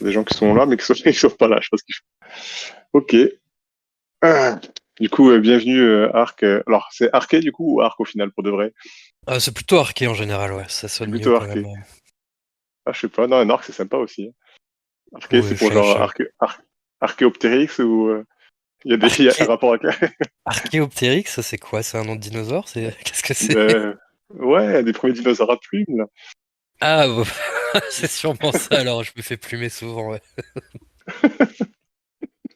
Des gens qui sont là, mais qui sont pas là, je sais pas ce qu'ils font. Ok. Ah. Du coup, bienvenue Arc. Alors, c'est Arqué du coup ou Arc au final pour de vrai? C'est plutôt arqué en général, ouais, ça C'est sonne mieux plutôt quand même. Arqué. Ah, je sais pas. Non, un Arc c'est sympa aussi. Arqué, c'est Oui, pour genre Archéoptérix ou il y a un Arché... rapport avec. Archéoptérix, ça c'est quoi? C'est un nom de dinosaure? Qu'est-ce que c'est? Ben, ouais, des premiers dinosaures à plumes là. Ah, bon, c'est sûrement ça, alors je me fais plumer souvent, ouais.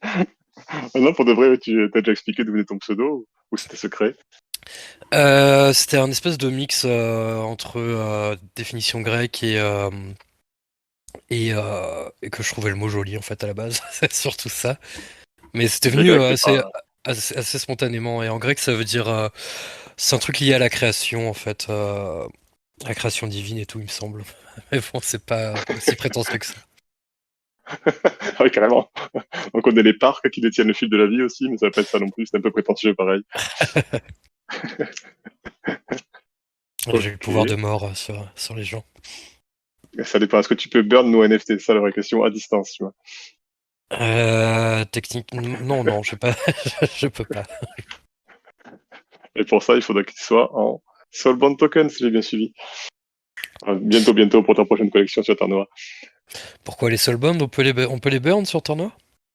Ah non, pour de vrai, tu t'as déjà expliqué d'où venait ton pseudo ou c'était secret? C'était un espèce de mix entre définition grecque et que je trouvais le mot joli en fait à la base, c'est surtout ça. Mais c'était Les venu Grecs, c'est pas. assez spontanément, et en grec ça veut dire... c'est un truc lié à la création en fait, la création divine et tout, il me semble. Mais bon, c'est pas aussi prétentieux que ça. Ah oui, carrément. On connaît les parcs qui détiennent le fil de la vie aussi, mais ça va pas être ça non plus. C'est un peu prétentieux, pareil. J'ai eu le Ok. pouvoir de mort sur les gens. Ça dépend. Est-ce que tu peux burn nos NFT? C'est ça la vraie question à distance, tu vois. Technique, non, non, je sais pas, je peux pas. Et pour ça, il faudra qu'il soit en Soulbound Token, si j'ai bien suivi. Bientôt, bientôt pour ta prochaine collection sur Terre Noire. Pourquoi les soulbound, on peut les burn sur Torno?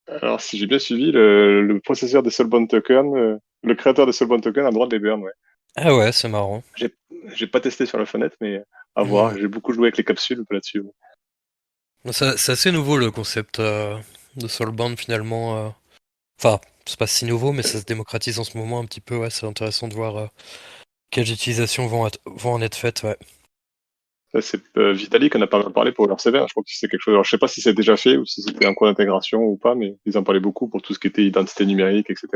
Alors, si j'ai bien suivi, le processeur des Soulbound Token, le créateur des Soulbound Token a le droit de les burn, ouais. Ah ouais, c'est marrant. J'ai, j'ai pas testé sur la fenêtre, mais à Hmm. voir. J'ai beaucoup joué avec les capsules là-dessus. Ouais. C'est assez nouveau le concept de soulbound finalement. Enfin, c'est pas si nouveau, mais ça se démocratise en ce moment un petit peu. Ouais, c'est intéressant de voir quelles utilisations vont en être faites. Ouais. Ça, c'est Vitalik en a pas mal parlé pour leur sévère. Je crois que c'est quelque chose. Alors, je sais pas si c'est déjà fait ou si c'était en cours d'intégration ou pas, mais ils en parlaient beaucoup pour tout ce qui était identité numérique, etc.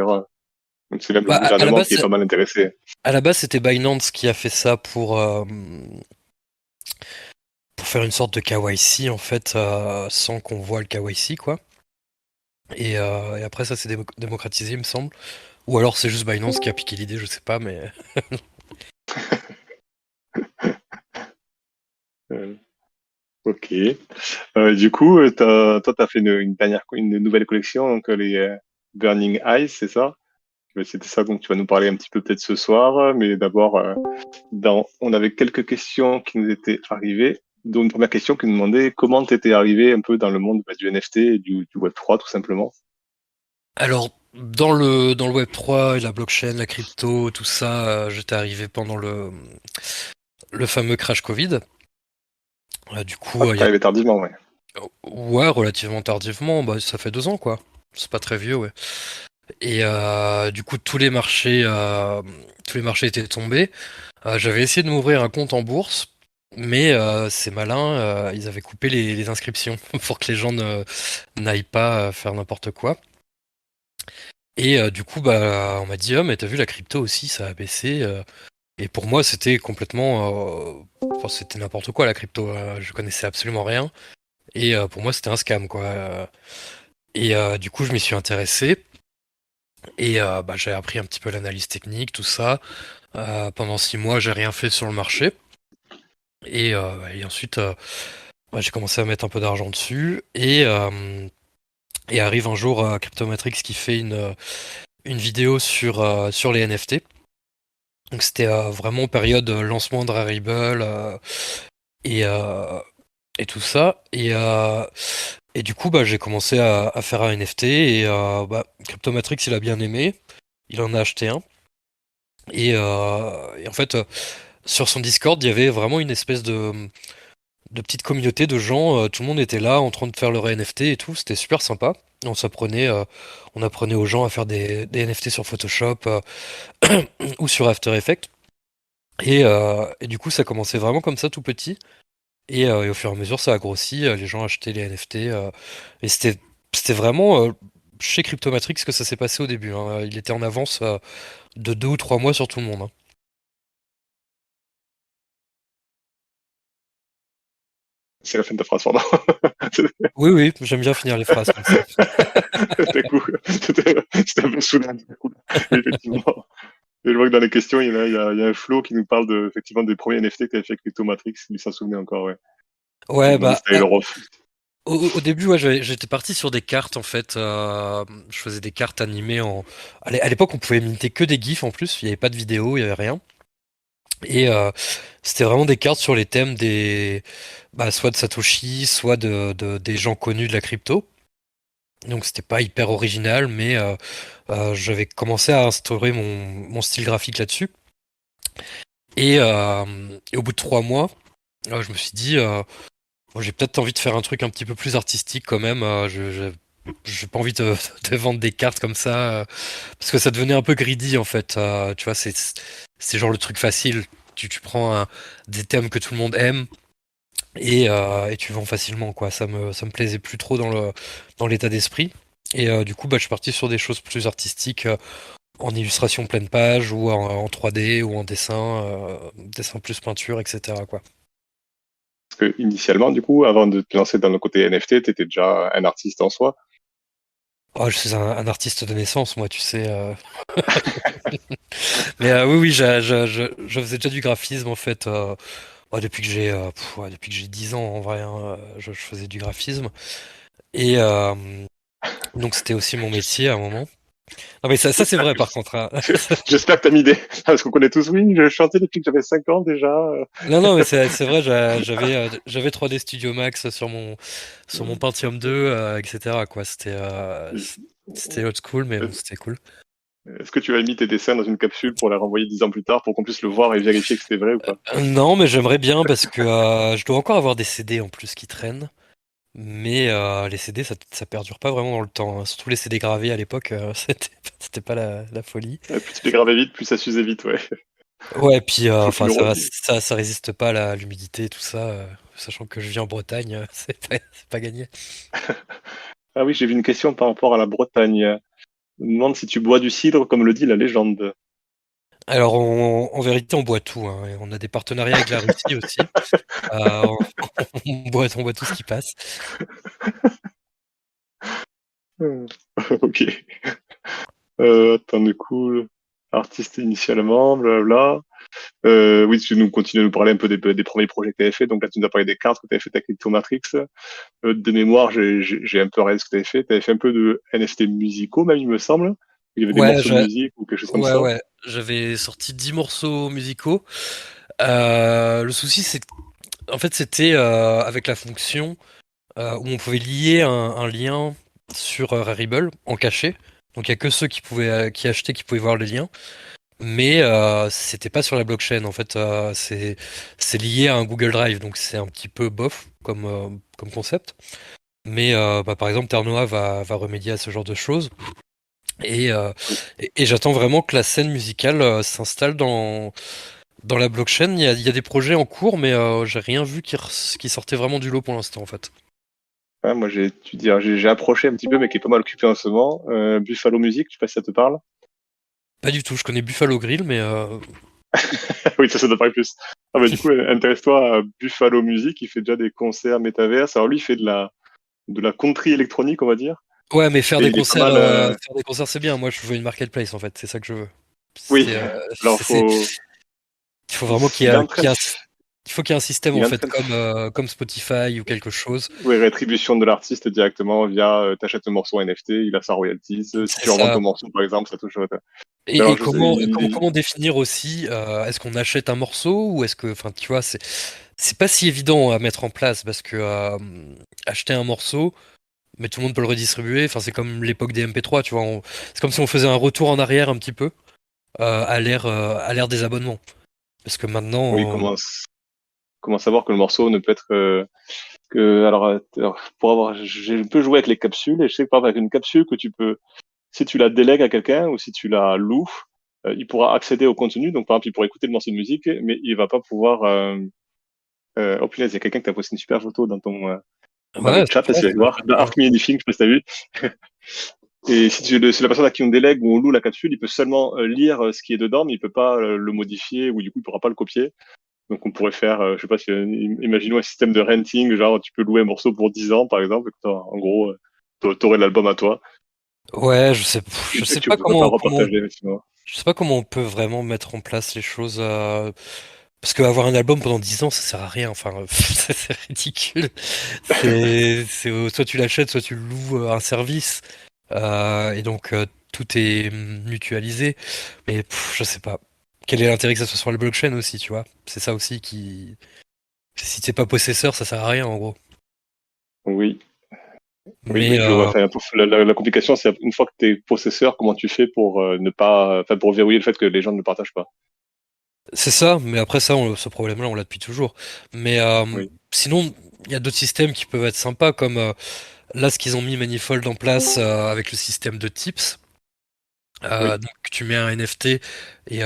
Donc, c'est même le Bah, gouvernement qui est pas mal intéressé. à la base, c'était Binance qui a fait ça pour faire une sorte de KYC en fait, sans qu'on voit le KYC quoi. Et après ça s'est démocratisé, il me semble. Ou alors c'est juste Binance qui a piqué l'idée, je sais pas, mais Euh, ok. Du coup, toi, t'as fait une nouvelle collection, donc les Burning Eyes, c'est ça? C'était ça dont tu vas nous parler un petit peu peut-être ce soir, mais d'abord, on avait quelques questions qui nous étaient arrivées. Donc, une première question qui nous demandait comment t'étais arrivé un peu dans le monde du NFT et du Web3, tout simplement. alors dans le Web 3 et la blockchain, la crypto, tout ça, j'étais arrivé pendant le fameux crash Covid. Du Ah, coup, t'es arrivé tardivement, ouais. ouais, relativement tardivement, bah ça fait 2 ans quoi. C'est pas très vieux, ouais. Et du coup, tous les marchés étaient tombés. J'avais essayé de m'ouvrir un compte en bourse, mais ces malins, ils avaient coupé les inscriptions pour que les gens n'aillent pas faire n'importe quoi. Et du coup, bah, on m'a dit, ah, mais t'as vu la crypto aussi, ça a baissé. Et pour moi, c'était complètement, enfin, c'était n'importe quoi la crypto. Je connaissais absolument rien. Et pour moi, c'était un scam, quoi. Et du coup, je m'y suis intéressé. Et bah, j'ai appris un petit peu l'analyse technique, tout ça. Pendant 6 mois, j'ai rien fait sur le marché. Et ensuite, bah, j'ai commencé à mettre un peu d'argent dessus. Et arrive un jour Cryptomatrix qui fait une vidéo sur les NFT. Donc c'était vraiment période lancement de Rarible et, euh, et tout ça. Et du coup, bah, j'ai commencé à faire un NFT. Et bah, Cryptomatrix, il a bien aimé. Il en a acheté un. Et en fait, sur son Discord, il y avait vraiment une espèce de petite communauté de gens. Tout le monde était là en train de faire leur NFT et tout. C'était super sympa. On apprenait aux gens à faire des NFT sur Photoshop ou sur After Effects. Et du coup, ça commençait vraiment comme ça, tout petit. Et au fur et à mesure, ça a grossi. Les gens achetaient les NFT. Et c'était vraiment chez Cryptomatrix que ça s'est passé au début, hein. Il était en avance de 2 ou 3 mois sur tout le monde, hein. C'est la fin de ta phrase, pardon. Oui, oui, j'aime bien finir les phrases comme ça. C'était cool. C'était un peu soudain, du coup. Effectivement. Et je vois que dans les questions, il y a un Flo qui nous parle effectivement des premiers NFT que tu avais fait avec Crypto Matrix, il s'en souvenait encore, ouais. Il Ouais, demandait bah, si t'avais le ref. Au début, ouais, j'étais parti sur des cartes en fait. Je faisais des cartes animées en. À l'époque, on pouvait imiter que des gifs en plus. Il n'y avait pas de vidéo, il n'y avait rien. Et c'était vraiment des cartes sur les thèmes bah, soit de Satoshi, soit des gens connus de la crypto. Donc c'était pas hyper original, mais j'avais commencé à instaurer mon style graphique là-dessus. Et au bout de 3 mois, je me suis dit, bon, j'ai peut-être envie de faire un truc un petit peu plus artistique quand même. J'ai pas envie de vendre des cartes comme ça, parce que ça devenait un peu greedy en fait. Tu vois, c'est genre le truc facile. Tu prends des thèmes que tout le monde aime et tu vends facilement quoi. Ça me plaisait plus trop dans l'état d'esprit. Et du coup, bah, je suis parti sur des choses plus artistiques, en illustration pleine page ou en 3D ou en dessin plus peinture, etc. quoi. Parce que initialement, du coup, avant de te lancer dans le côté NFT, tu étais déjà un artiste en soi. Oh, je suis un artiste de naissance, moi, tu sais. Mais oui, oui, je faisais déjà du graphisme en fait. Ouais, depuis que j'ai 10 ans en vrai, hein, je faisais du graphisme. Et donc c'était aussi mon métier à un moment. Non mais ça c'est J'espère vrai que, par contre, hein. j'espère que t'as mis des... Parce qu'on connaît tous, oui, je chantais depuis que j'avais 5 ans déjà. Non non mais c'est vrai, j'avais 3D Studio Max sur mon Pentium 2, etc. quoi. C'était old school mais bon c'était cool. Est-ce que tu as mis tes dessins dans une capsule pour les renvoyer 10 ans plus tard pour qu'on puisse le voir et vérifier que c'était vrai ou pas? Non mais j'aimerais bien parce que je dois encore avoir des CD en plus qui traînent. Mais les CD, ça perdure pas vraiment dans le temps, hein. Surtout les CD gravés à l'époque, c'était pas la folie. Plus tu les gravais vite, plus ça s'usait vite, ouais. Ouais, puis Faut que tu enfin le ça résiste pas à l'humidité, tout ça. Sachant que je vis en Bretagne, c'est pas gagné. Ah oui, j'ai vu une question par rapport à la Bretagne. On me demande si tu bois du cidre comme le dit la légende. Alors en vérité, on boit tout, hein, et on a des partenariats avec la Russie aussi. Euh, on boit tout ce qui passe. Hmm. Ok. Attends, du coup, artiste initialement, blabla. Oui, tu nous continues à nous parler un peu des premiers projets que tu avais fait. Donc là, tu nous as parlé des cartes que tu avais fait avec Crypto Matrix. De mémoire, j'ai un peu regardé ce que tu avais fait. Tu avais fait un peu de NFT musicaux, même, il me semble. Il y avait des Ouais, morceaux de musique ou quelque chose comme ouais, ça. ouais. J'avais sorti 10 morceaux musicaux. Le souci, en fait, c'était avec la fonction où on pouvait lier un lien sur Rarible en cachet. Donc il y a que ceux qui achetaient qui pouvaient voir le lien. Mais c'était pas sur la blockchain. En fait, c'est lié à un Google Drive. Donc c'est un petit peu bof comme concept. Mais bah, par exemple, Ternoa va remédier à ce genre de choses. Et, euh, et j'attends vraiment que la scène musicale s'installe dans la blockchain. Il y a des projets en cours, mais j'ai rien vu qui sortait vraiment du lot pour l'instant, en fait. Ouais, moi, j'ai approché un petit peu, mais qui est pas mal occupé en ce moment. Buffalo Music, je sais pas si ça te parle. Pas du tout. Je connais Buffalo Grill, mais Oui, ça te parle plus. Ah bah, du coup, intéresse-toi à Buffalo Music, il fait déjà des concerts métaverse. Alors lui, il fait de la country électronique, on va dire. ouais, mais faire Et des il est pas concerts, mal. c'est bien. Moi, je veux une marketplace, en fait. C'est ça que je veux. Oui, C'est, alors il faut vraiment il est en train de, il faut qu'il y ait un système il en est en fait train de comme Spotify ou quelque chose. ouais, rétribution de l'artiste directement via t'achètes un morceau NFT, il a sa royalties. Si C'est tu revends ça. ton morceau, par exemple, ça touche. Et Alors, je sais, comment définir aussi, est-ce qu'on achète un morceau ou est-ce que, enfin, tu vois, c'est pas si évident à mettre en place parce que acheter un morceau, mais tout le monde peut le redistribuer. Enfin, c'est comme l'époque des MP3, tu vois. C'est comme si on faisait un retour en arrière un petit peu à l'ère des abonnements. Parce que oui, maintenant, comment savoir que le morceau ne peut être alors, pour avoir, j'ai un peu joué avec les capsules et je sais que par exemple avec une capsule que tu peux, si tu la délègues à quelqu'un ou si tu la loues, il pourra accéder au contenu. Donc par exemple, il pourra écouter le morceau de musique, mais il va pas pouvoir. Oh punaise, il y a quelqu'un qui t'a posté une super photo dans le ouais, chat, là, ouais, si tu vas voir, dans Ask Me Anything, je sais pas si t'as vu. Et si c'est la personne à qui on délègue ou on loue la capsule, il peut seulement lire ce qui est dedans, mais il peut pas le modifier ou du coup il pourra pas le copier. Donc on pourrait faire, je sais pas si, imaginons un système de renting, genre tu peux louer un morceau pour 10 ans par exemple, et que en gros, t'aurais l'album à toi, ouais, et je que sais tu pas voudrais pas comment repartager, sinon. je sais pas comment on peut vraiment mettre en place les choses. Parce qu'avoir un album pendant 10 ans, ça sert à rien. Enfin, c'est ridicule. Soit tu l'achètes, soit tu loues un service. Et donc, tout est mutualisé. Mais je sais pas. Quel est l'intérêt que ça soit sur le blockchain aussi, tu vois? C'est ça aussi qui. Si t'es pas possesseur, ça sert à rien en gros. Oui, oui, Mais je vois. Enfin, la complication, c'est une fois que tu es possesseur, comment tu fais pour ne pas, enfin, pour verrouiller le fait que les gens ne le partagent pas. c'est ça. Mais après ça, ce problème-là, on l'a depuis toujours. Mais Oui, sinon, il y a d'autres systèmes qui peuvent être sympas, comme là, ce qu'ils ont mis Manifold en place avec le système de tips. oui, Donc tu mets un NFT et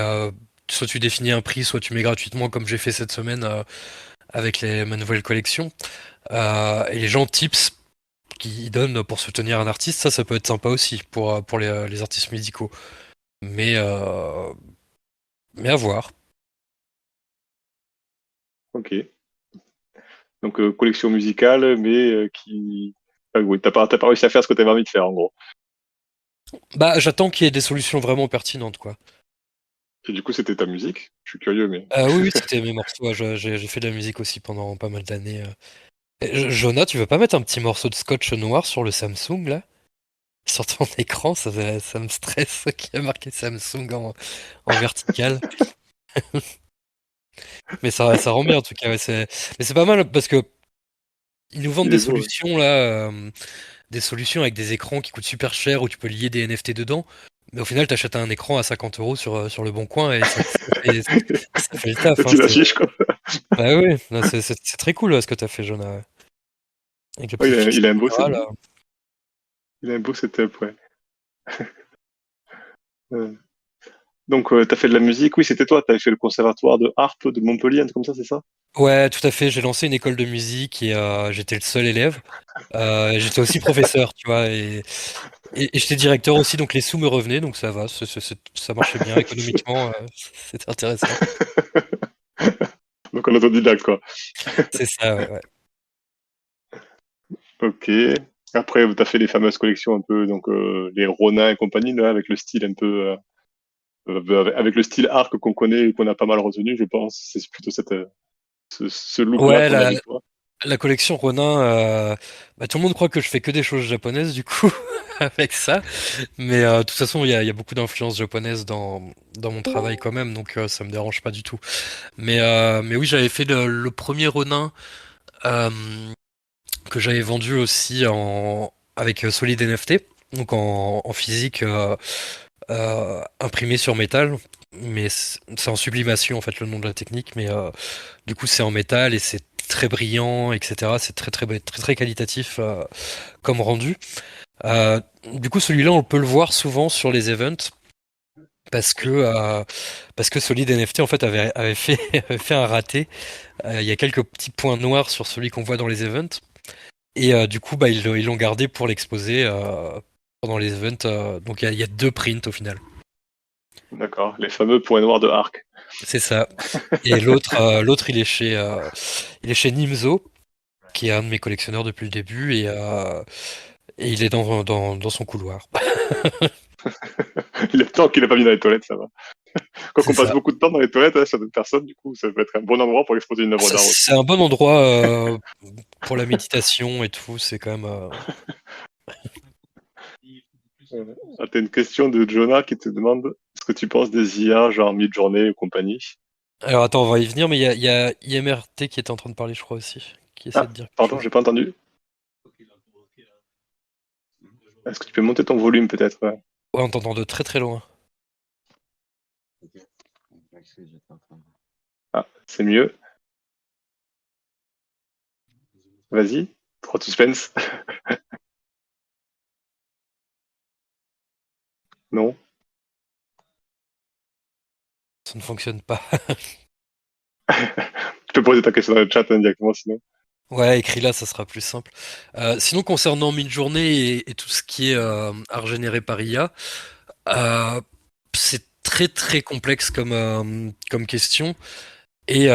soit tu définis un prix, soit tu mets gratuitement, comme j'ai fait cette semaine avec ma nouvelle collection. Et les gens tips qui donnent pour soutenir un artiste, ça peut être sympa aussi pour les artistes musicaux. Mais, euh, mais à voir. ok. Donc collection musicale, mais qui, ah, oui, t'as pas réussi à faire ce que t'avais envie de faire en gros. Bah, j'attends qu'il y ait des solutions vraiment pertinentes, quoi. Et du coup, c'était ta musique. Je suis curieux, mais Oui, oui, c'était mes morceaux. Ouais, j'ai fait de la musique aussi pendant pas mal d'années. Jonah, tu veux pas mettre un petit morceau de scotch noir sur le Samsung, là? Sur ton écran, ça me stresse qu'il y a marqué Samsung en vertical. Mais ça rend bien en tout cas. Ouais, mais c'est pas mal parce que ils nous vendent il des est beau. Ouais. solutions là, des solutions avec des écrans qui coûtent super cher où tu peux lier des NFT dedans. Mais au final, t'achètes un écran à 50 euros sur le bon coin et ça fait le taf. Et Hein, tu l'affiches quoi. bah oui, non, c'est très cool ce que t'as fait, Jonah. Ouais. Avec le Ouais, petit fichier il a un beau, caméra là. il a un beau setup, ouais. Euh, Donc, t'as fait de la musique. Oui, c'était toi. T'avais fait le conservatoire de harpe de Montpellier, un truc comme ça, c'est ça? Ouais, tout à fait. J'ai lancé une école de musique et j'étais le seul élève. J'étais aussi professeur, tu vois, et j'étais directeur aussi, donc les sous me revenaient, donc ça va, ça marchait bien économiquement, c'était intéressant. Donc, en autodidacte, quoi. C'est ça, ouais, ouais. Ok. Après, t'as fait les fameuses collections un peu, donc les Ronin et compagnie, là, avec le style un peu, avec le style arc qu'on connaît et qu'on a pas mal retenu, je pense. C'est plutôt ce look-là Ouais, qu'on a vu de toi. la collection Ronin, bah, tout le monde croit que je fais que des choses japonaises du coup avec ça, mais de toute façon il y a beaucoup d'influences japonaises dans mon travail quand même, donc ça me dérange pas du tout. Mais oui, j'avais fait le premier Ronin euh, que j'avais vendu aussi avec Solid NFT, donc en physique imprimé sur métal. Mais c'est en sublimation en fait le nom de la technique, mais du coup c'est en métal et c'est très brillant, etc. C'est très qualitatif comme rendu. Du coup celui-là on peut le voir souvent sur les events parce que euh, parce que Solid NFT en fait avait fait avait fait un raté. Il y a quelques petits points noirs sur celui qu'on voit dans les events. Et du coup, bah, ils l'ont gardé pour l'exposer pendant les events. Donc il y a deux prints au final. D'accord. Les fameux points noirs de arc. C'est ça. Et l'autre, il est chez Nimzo, qui est un de mes collectionneurs depuis le début, et il est dans son couloir. Il est temps qu'il a pas mis dans les toilettes, ça va. Quand C'est on passe ça. beaucoup de temps dans les toilettes, hein, sur d'autres personnes, du coup, ça peut être un bon endroit pour exposer une œuvre d'art C'est aussi. un bon endroit pour la méditation et tout. C'est quand même. Ah, t'as une question de Jonah qui te demande ce que tu penses des IA, genre mid-journée ou compagnie. Alors attends, on va y venir, mais il y a IMRT qui était en train de parler, je crois aussi, qui essaie Ah, de dire quelque pardon, chose. j'ai pas entendu. Est-ce que tu peux monter ton volume peut-être? Ouais. Ouais, on t'entend de très très loin. Ah, c'est mieux. Vas-y, trop de suspense. Non. Ça ne fonctionne pas. Tu peux poser ta question dans le chat hein, directement sinon. Ouais, écrit là, ça sera plus simple. Sinon, concernant Midjourney et tout ce qui est art généré par IA, euh, c'est très très complexe comme question. Et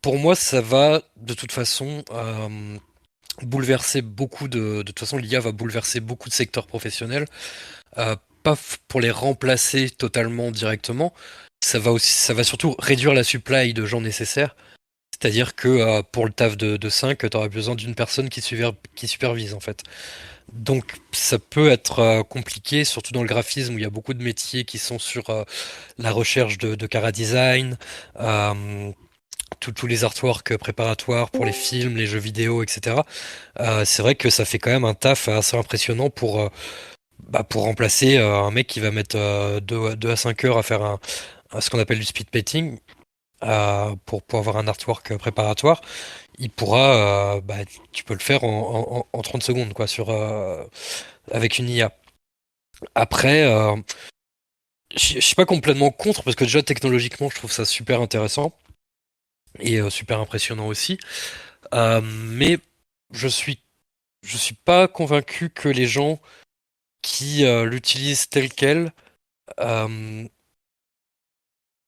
pour moi, ça va de toute façon bouleverser beaucoup de toute façon, l'IA va bouleverser beaucoup de secteurs professionnels. Pas pour les remplacer totalement directement, ça va surtout réduire la supply de gens nécessaires. C'est-à-dire que pour le taf de 5, tu auras besoin d'une personne qui supervise en fait. Donc ça peut être compliqué, surtout dans le graphisme où il y a beaucoup de métiers qui sont sur la recherche de chara design, euh, tous les artworks préparatoires pour les films, les jeux vidéo, etc. C'est vrai que ça fait quand même un taf assez impressionnant pour remplacer un mec qui va mettre 2 à 5 heures à faire ce qu'on appelle du speed painting. Pour avoir un artwork préparatoire, il pourra, tu peux le faire en 30 secondes, quoi, avec une IA. Après, je suis pas complètement contre, parce que déjà, technologiquement, je trouve ça super intéressant et super impressionnant aussi. Mais je suis, je suis pas convaincu que les gens qui l'utilisent tel quel euh,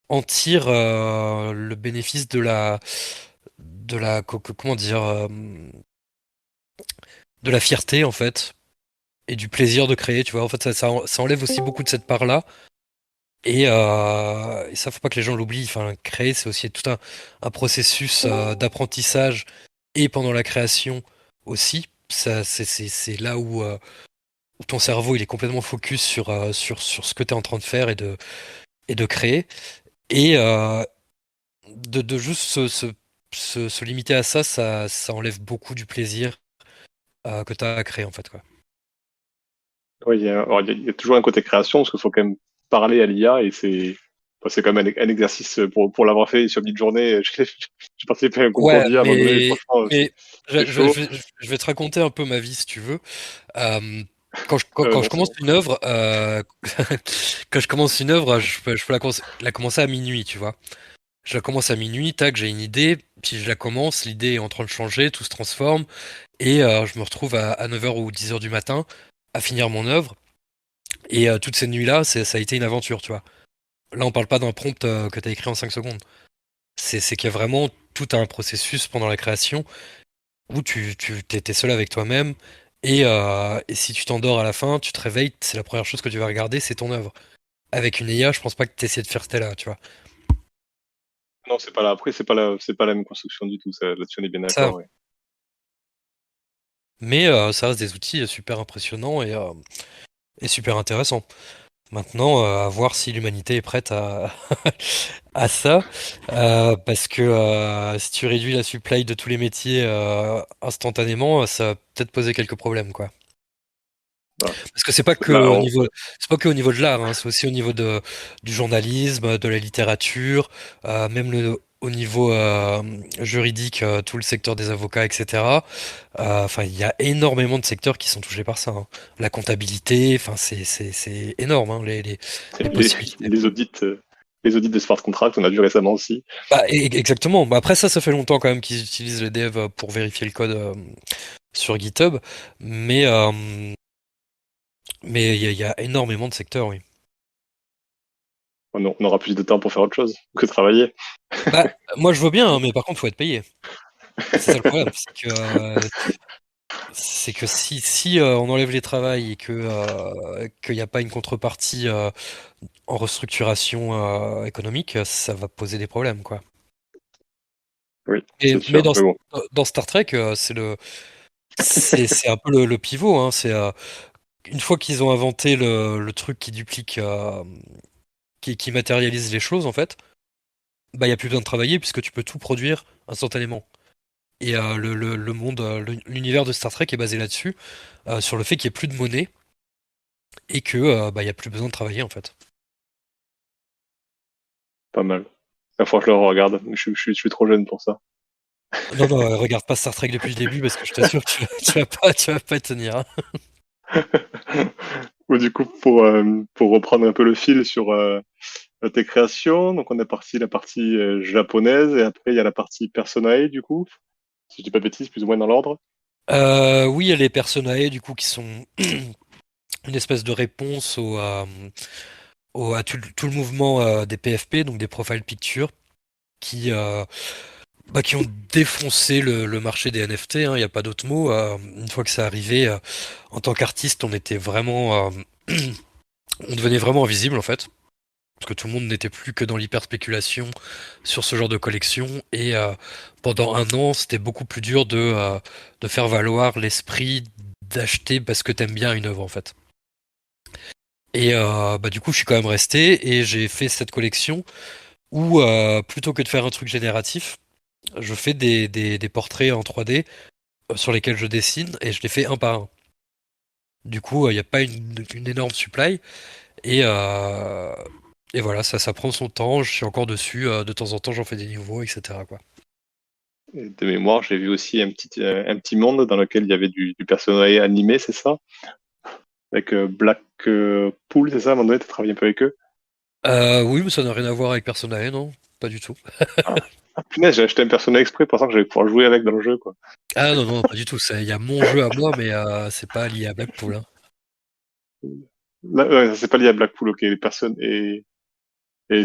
en tirent le bénéfice comment dire, de la fierté, en fait, et du plaisir de créer, tu vois. En fait, ça enlève aussi beaucoup de cette part-là. Et ça, faut pas que les gens l'oublient. Enfin, créer, c'est aussi tout un processus d'apprentissage et pendant la création aussi. Ça, c'est là où ton cerveau il est complètement focus sur ce que tu es en train de faire et de créer. Et de juste se limiter à ça, ça enlève beaucoup du plaisir que tu as à créer en fait, quoi. Oui, il y a toujours un côté création, parce qu'il faut quand même parler à l'IA, et c'est quand même un exercice pour l'avoir fait sur une journée. J'ai participé à un concours Ouais, d'IA à un moment donné, et franchement, mais c'est chaud. je vais te raconter un peu ma vie si tu veux. Quand je Non, c'est commence bon. une œuvre, quand je commence une œuvre, je peux la commencer à minuit, tu vois. Je la commence à minuit, tac, j'ai une idée, puis je la commence, l'idée est en train de changer, tout se transforme, et je me retrouve à 9 heures ou 10 heures du matin à finir mon œuvre. Et toutes ces nuits-là, ça a été une aventure, tu vois. Là, on parle pas d'un prompt que tu as écrit en 5 secondes. C'est qu'il y a vraiment tout un processus pendant la création où tu t'es seul avec toi-même. Et si tu t'endors à la fin, tu te réveilles, c'est la première chose que tu vas regarder, c'est ton œuvre. Avec une IA, je pense pas que tu essaies de faire là, tu vois. Non, c'est pas là. Après, c'est pas la même construction du tout. Là-dessus, on est bien Ça. d'accord. Ouais. Mais ça reste des outils super impressionnants et super intéressants. Maintenant, à voir si l'humanité est prête à ça. Parce que si tu réduis la supply de tous les métiers instantanément, ça va peut-être poser quelques problèmes, quoi. Bah, Parce que bah, c'est pas que au niveau de l'art, hein, c'est aussi au niveau du journalisme, de la littérature, même au niveau juridique, tout le secteur des avocats, etc. Enfin, il y a énormément de secteurs qui sont touchés par ça, hein. La comptabilité, enfin, c'est énorme, hein, les les, possibilités. les audits, euh, les audits de smart contract, on a vu récemment aussi. Bah, exactement. Bah, après, ça fait longtemps quand même qu'ils utilisent les devs pour vérifier le code sur GitHub, mais il y a énormément de secteurs, oui. On aura plus de temps pour faire autre chose que travailler. Bah, moi je veux bien, hein, mais par contre, faut être payé. C'est ça le problème, c'est que si on enlève les travails et qu'il n'y a pas une contrepartie en restructuration économique, ça va poser des problèmes, quoi. Oui, Et, c'est mais sûr. Mais bon, dans Star Trek, c'est un peu le pivot, hein. C'est une fois qu'ils ont inventé le truc qui duplique, qui matérialise les choses, en fait, bah il y a plus besoin de travailler puisque tu peux tout produire instantanément. Et le monde, l'univers de Star Trek est basé là-dessus, sur le fait qu'il n'y ait plus de monnaie et que il y a plus besoin de travailler en fait. pas mal. La fois que je le regarde, je suis trop jeune pour ça. Non, non, regarde pas Star Trek depuis le début parce que je t'assure que tu vas pas tenir, hein. Ou du coup, pour reprendre un peu le fil sur tes créations, donc on a parti la partie japonaise, et après il y a la partie Personae, du coup, si je dis pas de bêtises, plus ou moins dans l'ordre. Oui, il y a les personae du coup qui sont une espèce de réponse à tout le mouvement des PFP, donc des profile pictures, qui, euh, qui ont défoncé le marché des NFT, hein, il n'y a pas d'autre mot. Une fois que c'est arrivé, en tant qu'artiste, on devenait vraiment invisible en fait. parce que tout le monde n'était plus que dans l'hyper-spéculation sur ce genre de collection. Et pendant un an, c'était beaucoup plus dur de faire valoir l'esprit d'acheter parce que t'aimes bien une œuvre, en fait. Et du coup, je suis quand même resté et j'ai fait cette collection où, plutôt que de faire un truc génératif, je fais des portraits en 3D sur lesquels je dessine et je les fais un par un. Du coup, il n'y a pas une énorme supply et, euh, et voilà, ça prend son temps. Je suis encore dessus. De temps en temps, j'en fais des nouveaux, etc., quoi. Et de mémoire, j'ai vu aussi un petit monde dans lequel il y avait du personnage animé, c'est ça? Avec Black Pool, c'est ça? À un moment donné, tu as travaillé un peu avec eux? Oui, mais ça n'a rien à voir avec Persona, non? Pas du tout. Ah, ah, punaise, j'ai acheté un personnage exprès pensant que j'allais pouvoir jouer avec dans le jeu, quoi. Ah non, non, pas du tout. Il y a mon jeu à moi, mais c'est pas lié à Blackpool, hein. Là, ouais, c'est pas lié à Blackpool, ok. Les personnes et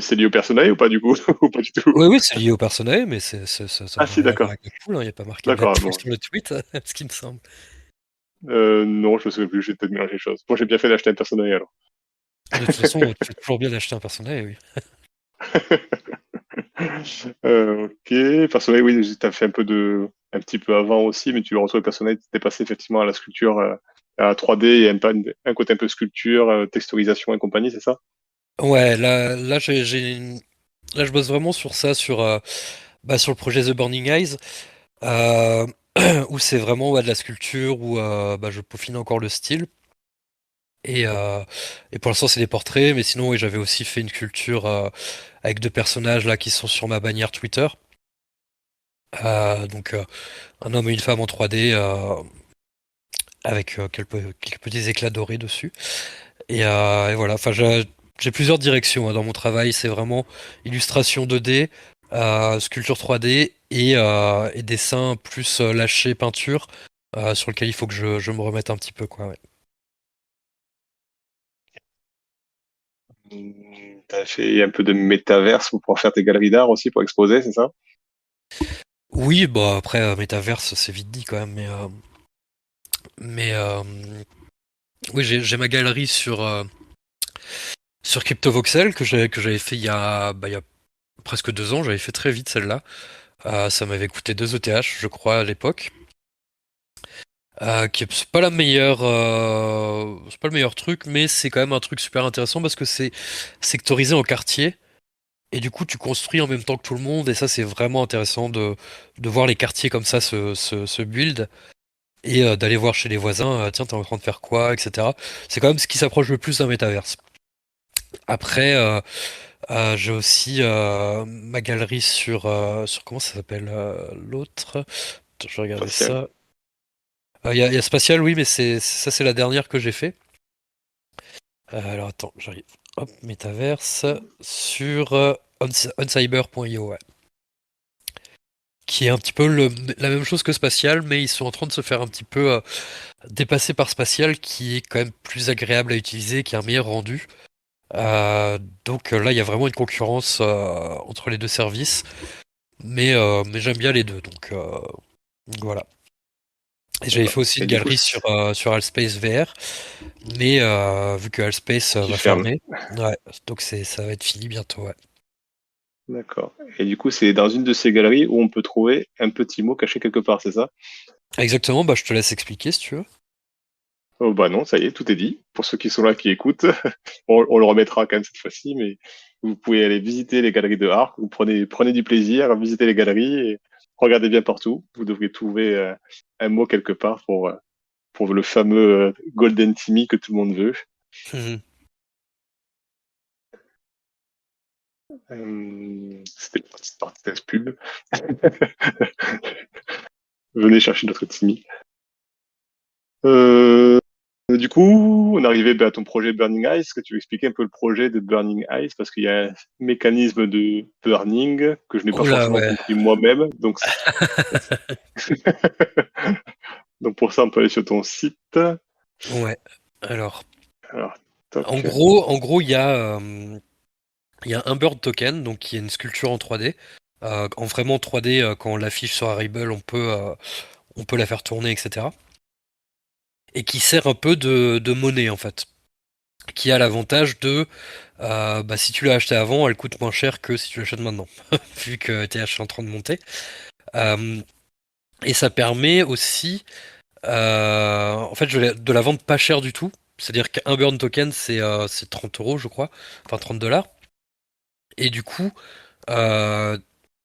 c'est lié au personnage ou pas du coup? Ou pas du tout? Oui, oui, c'est lié au personnage, mais ça Ah n'a si, rien à voir d'accord. avec Blackpool, hein. Il n'y a pas marqué D'accord, Blackpool bon. sur le tweet, ce qui me semble. Non, je me souviens plus, j'ai peut-être mélangé les choses. Moi, j'ai bien fait d'acheter un personnage alors. De toute façon, tu fais toujours bien d'acheter un personnage, oui. Ok, personnage, oui, t'as fait un petit peu avant aussi, mais tu reçois le personnage, t'es passé effectivement à la sculpture, à la 3D et un côté un peu sculpture, texturisation et compagnie, c'est ça? Ouais, là, là, je bosse vraiment sur ça, sur le projet The Burning Eyes, euh, où c'est vraiment ouais, de la sculpture, où je peaufine encore le style. Et, euh, et pour l'instant, c'est des portraits, mais sinon, oui, j'avais aussi fait une sculpture avec deux personnages là qui sont sur ma bannière Twitter. Un homme et une femme en 3D avec quelques petits éclats dorés dessus. Et voilà, enfin, j'ai plusieurs directions hein, dans mon travail. C'est vraiment illustration 2D, sculpture 3D et dessin plus lâché peinture sur lequel il faut que je me remette un petit peu, quoi. Ouais. T'as fait un peu de métaverse pour pouvoir faire tes galeries d'art aussi pour exposer, c'est ça? Oui, bah après, Metaverse, c'est vite dit quand même, mais oui, j'ai ma galerie sur CryptoVoxel que j'avais fait il y a presque 2 ans. J'avais fait très vite celle-là. Ça m'avait coûté 2 ETH, je crois, à l'époque. C'est pas c'est pas le meilleur truc, mais c'est quand même un truc super intéressant parce que c'est sectorisé en quartier. Et du coup, tu construis en même temps que tout le monde, et ça, c'est vraiment intéressant de voir les quartiers comme ça se build, et d'aller voir chez les voisins, tiens, t'es en train de faire quoi, etc. C'est quand même ce qui s'approche le plus d'un métaverse. Après, j'ai aussi ma galerie sur comment ça s'appelle l'autre? Attends, je vais regarder Facial. ça. Il y a Spatial, oui, mais ça, c'est la dernière que j'ai fait. Alors attends, j'arrive. Hop, métaverse sur oncyber.io, ouais. Qui est un petit peu la même chose que Spatial, mais ils sont en train de se faire un petit peu dépasser par Spatial, qui est quand même plus agréable à utiliser, qui a un meilleur rendu. Là, il y a vraiment une concurrence entre les deux services, mais j'aime bien les deux, donc voilà. Et j'avais fait D'accord. aussi Et une du coup, galerie sur Alspace VR, mais vu que Alspace qui va ferme. fermer, ouais, donc ça va être fini bientôt, ouais. D'accord. Et du coup, c'est dans une de ces galeries où on peut trouver un petit mot caché quelque part, c'est ça? Exactement, bah je te laisse expliquer si tu veux. Oh bah non, ça y est, tout est dit. Pour ceux qui sont là, qui écoutent, on le remettra quand même cette fois-ci, mais vous pouvez aller visiter les galeries de art. Vous prenez du plaisir, visitez les galeries et regardez bien partout. Vous devriez trouver un mot quelque part pour le fameux Golden Timmy que tout le monde veut. Mhm. C'était une petite parenthèse pub. Venez chercher notre Timmy. Euh, du coup, on arrivait à ton projet Burning Eyes. Est-ce que tu veux expliquer un peu le projet de Burning Eyes? Parce qu'il y a un mécanisme de burning que je n'ai pas Oh là, forcément ouais. compris moi-même. Donc pour ça, on peut aller sur ton site. Ouais. Alors, Alors, toc. en gros, il y a un Bird Token, donc qui est une sculpture en 3D. En vraiment 3D, quand on l'affiche sur Arible, on peut la faire tourner, etc. Et qui sert un peu de monnaie, en fait. qui a l'avantage de si tu l'as acheté avant, elle coûte moins cher que si tu l'achètes maintenant, vu que TH est en train de monter. Euh, et ça permet aussi, en fait, de la vendre pas cher du tout. C'est-à-dire qu'un burn token, c'est 30 euros, je crois, enfin 30 dollars. Et du coup, euh,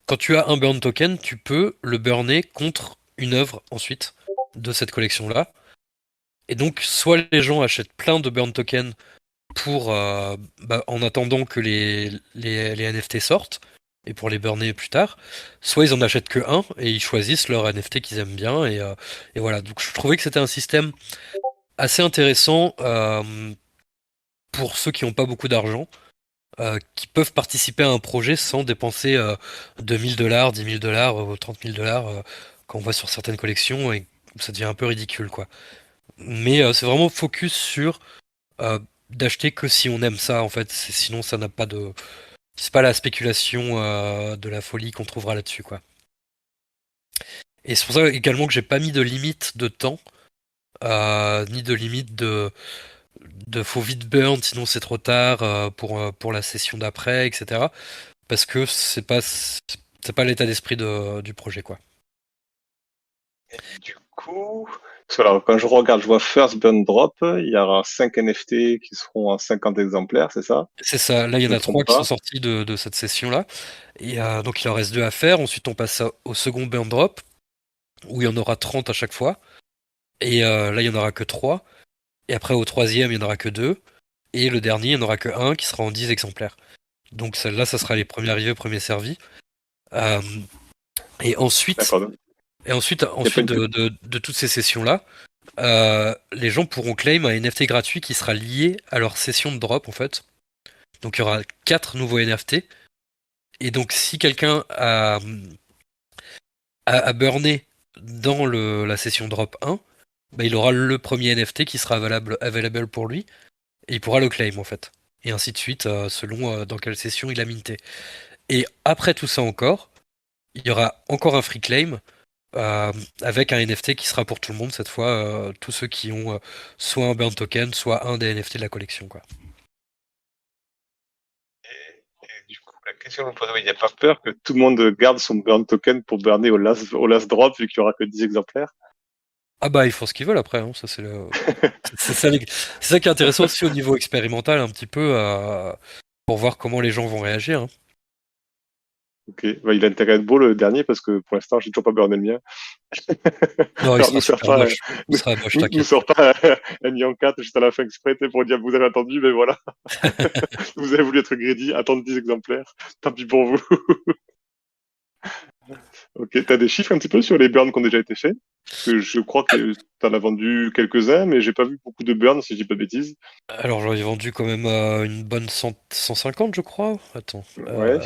quand tu as un burn token, tu peux le burner contre une œuvre ensuite de cette collection-là. Et donc, soit les gens achètent plein de burn tokens pour en attendant que les NFT sortent et pour les burner plus tard, soit ils en achètent que un et ils choisissent leur NFT qu'ils aiment bien et voilà. Donc je trouvais que c'était un système assez intéressant pour ceux qui n'ont pas beaucoup d'argent, qui peuvent participer à un projet sans dépenser 2000 dollars, 10 000 dollars ou 30 000 dollars qu'on voit sur certaines collections et ça devient un peu ridicule quoi. Mais c'est vraiment focus sur euh, d'acheter que si on aime ça en fait. Sinon ça n'a pas de, c'est pas la spéculation de la folie qu'on trouvera là-dessus quoi. Et c'est pour ça également que j'ai pas mis de limite de temps, ni de limite de faut vite burn sinon c'est trop tard pour la session d'après, etc. Parce que c'est pas l'état d'esprit du projet quoi. Du coup, voilà, quand je regarde, je vois First Burn Drop, il y aura 5 NFT qui seront en 50 exemplaires, c'est ça? C'est ça, là il y Je en me a trompe trois qui sont pas. sortis de cette session-là. Et donc il en reste deux à faire. Ensuite on passe au second burn drop, où il y en aura 30 à chaque fois. Et là il y en aura que trois. Et après au troisième il y en aura que deux. Et le dernier il n'y en aura que un qui sera en 10 exemplaires. Donc celle-là ça sera les premiers arrivés, premiers servis. Euh, et ensuite, D'accord. Il y a pas ensuite une... de toutes ces sessions-là, les gens pourront claim un NFT gratuit qui sera lié à leur session de drop en fait. Donc il y aura quatre nouveaux NFT. Et donc si quelqu'un a burné dans la session drop 1, bah, il aura le premier NFT qui sera available pour lui. Et il pourra le claim en fait. Et ainsi de suite, selon dans quelle session il a minté. Et après tout ça encore, il y aura encore un free claim euh, avec un NFT qui sera pour tout le monde cette fois, tous ceux qui ont soit un burn token, soit un des NFT de la collection quoi. Et du coup, la question que je me posais, il n'y a pas peur que tout le monde garde son burn token pour burner au last drop vu qu'il n'y aura que 10 exemplaires? Ah bah ils font ce qu'ils veulent après, hein, ça c'est ça, c'est ça qui est intéressant aussi au niveau expérimental un petit peu pour voir comment les gens vont réagir, hein. Ok, bah, il a intérêt à être beau le dernier parce que pour l'instant, j'ai toujours pas burné le mien. Non, il Alors, sera super moche. Il nous, sera moche, nous t'inquiète. sort pas un million 4 juste à la fin exprès pour dire vous avez attendu, mais voilà, vous avez voulu être greedy, attendre 10 exemplaires, tant pis pour vous. Ok, t'as des chiffres un petit peu sur les burns qui ont déjà été faits? Parce que je crois que t'en as vendu quelques-uns, mais j'ai pas vu beaucoup de burns si je dis pas de bêtises. Alors j'en ai vendu quand même une bonne 150 je crois. Attends, Ouais.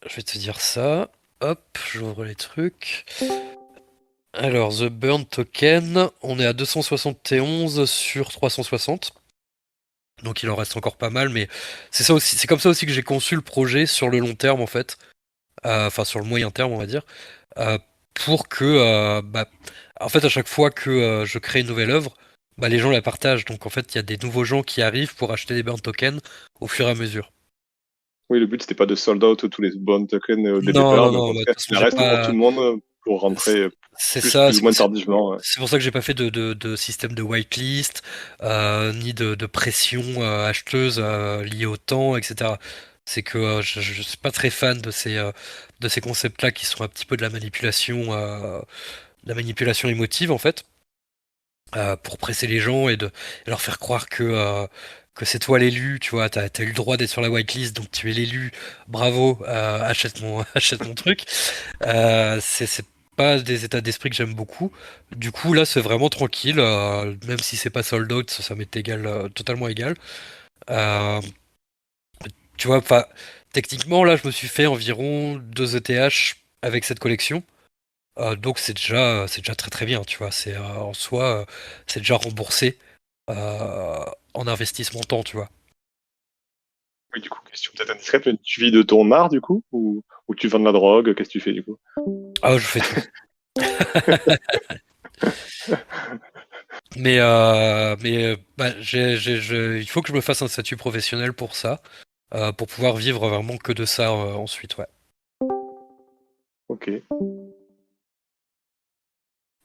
je vais te dire ça. Hop, j'ouvre les trucs. Alors The Burn Token, on est à 271 sur 360. Donc il en reste encore pas mal, mais c'est ça aussi, c'est comme ça aussi que j'ai conçu le projet sur le long terme en fait. Enfin sur le moyen terme on va dire. Euh, pour que en fait à chaque fois que je crée une nouvelle œuvre, bah, les gens la partagent. Donc en fait il y a des nouveaux gens qui arrivent pour acheter des burn tokens au fur et à mesure. Oui, le but c'était pas de sold out tous les burn tokens dès le Non, départ, non, mais au non, bah, de contraire, toute façon qu'il en j'ai reste pour tout pas. le monde pour rentrer C'est ça, plus ou moins tardivement. c'est pour ça que j'ai pas fait de système de whitelist, ni de pression acheteuse liée au temps, etc. C'est que je suis pas très fan de ces concepts-là qui sont un petit peu de la manipulation émotive en fait, pour presser les gens et leur faire croire que c'est toi l'élu, tu vois, t'as eu le droit d'être sur la whitelist, donc tu es l'élu, bravo, achète mon truc. C'est pas des états d'esprit que j'aime beaucoup. Du coup, là, c'est vraiment tranquille. Même si c'est pas sold out, ça m'est égal, totalement égal. Euh, tu vois, enfin, techniquement, là, je me suis fait environ 2 ETH avec cette collection. Donc c'est déjà très très bien, tu vois. C'est en soi, c'est déjà remboursé en investissement temps, tu vois. Oui, du coup, question peut-être indiscrète, mais tu vis de ton art du coup ou tu vends de la drogue? Qu'est-ce que tu fais du coup? Ah, je fais tout. Mais il faut que je me fasse un statut professionnel pour ça, pour pouvoir vivre vraiment que de ça ensuite, ouais. Ok.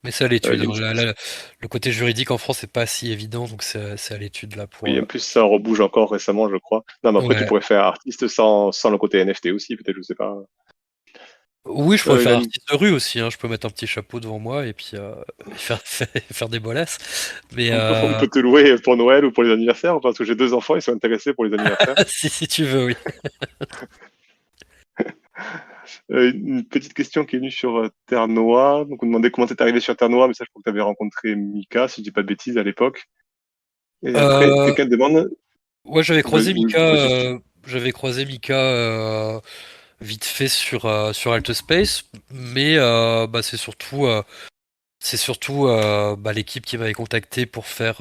Mais c'est à l'étude, Donc, hein. Le côté juridique en France c'est pas si évident, donc c'est à l'étude là pour. oui, en plus, ça rebouge encore récemment, je crois. Non, mais après, tu Ouais. pourrais faire artiste sans le côté NFT aussi, peut-être, je sais pas. Oui, je pourrais Il faire a une- artiste de rue aussi, hein. Je peux mettre un petit chapeau devant moi et puis et faire, faire des bolasses. Mais on peut te louer pour Noël ou pour les anniversaires, parce que j'ai 2 enfants, ils sont intéressés pour les anniversaires. si tu veux, oui. Une petite question qui est venue sur Terre-Noire. Donc, on demandait comment t'es arrivé sur Terre-Noire, mais ça, je crois que tu avais rencontré Mika, si je dis pas de bêtises, à l'époque. Et après, Euh, quelqu'un demande, ouais, vas-y, j'avais croisé Mika vite fait sur AltSpace, mais bah, c'est surtout bah, l'équipe qui m'avait contacté pour faire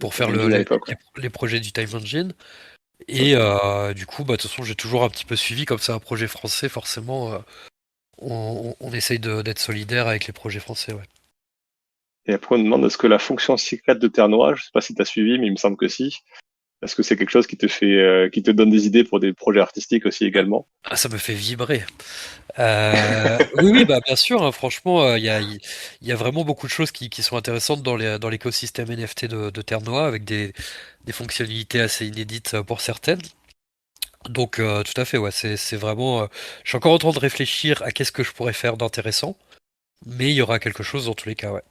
Time Engine à l'époque, ouais. les projets du Time Engine. Ouais. Et du coup, bah, de toute façon, j'ai toujours un petit peu suivi, comme c'est un projet français, forcément, on essaye d'être solidaire avec les projets français, ouais. Et après, on demande est-ce que la fonction secrète de Terre-Noire, je sais pas si tu as suivi, mais il me semble que si. Est-ce que c'est quelque chose qui te fait, qui te donne des idées pour des projets artistiques aussi également? Ah, ça me fait vibrer. Oui, oui, bah bien sûr, hein, franchement, il y a vraiment beaucoup de choses qui sont intéressantes dans l'écosystème NFT de Terre-Noire, avec des fonctionnalités assez inédites pour certaines. Donc, tout à fait, ouais, c'est vraiment. Je suis encore en train de réfléchir à qu'est-ce que je pourrais faire d'intéressant, mais il y aura quelque chose dans tous les cas, ouais.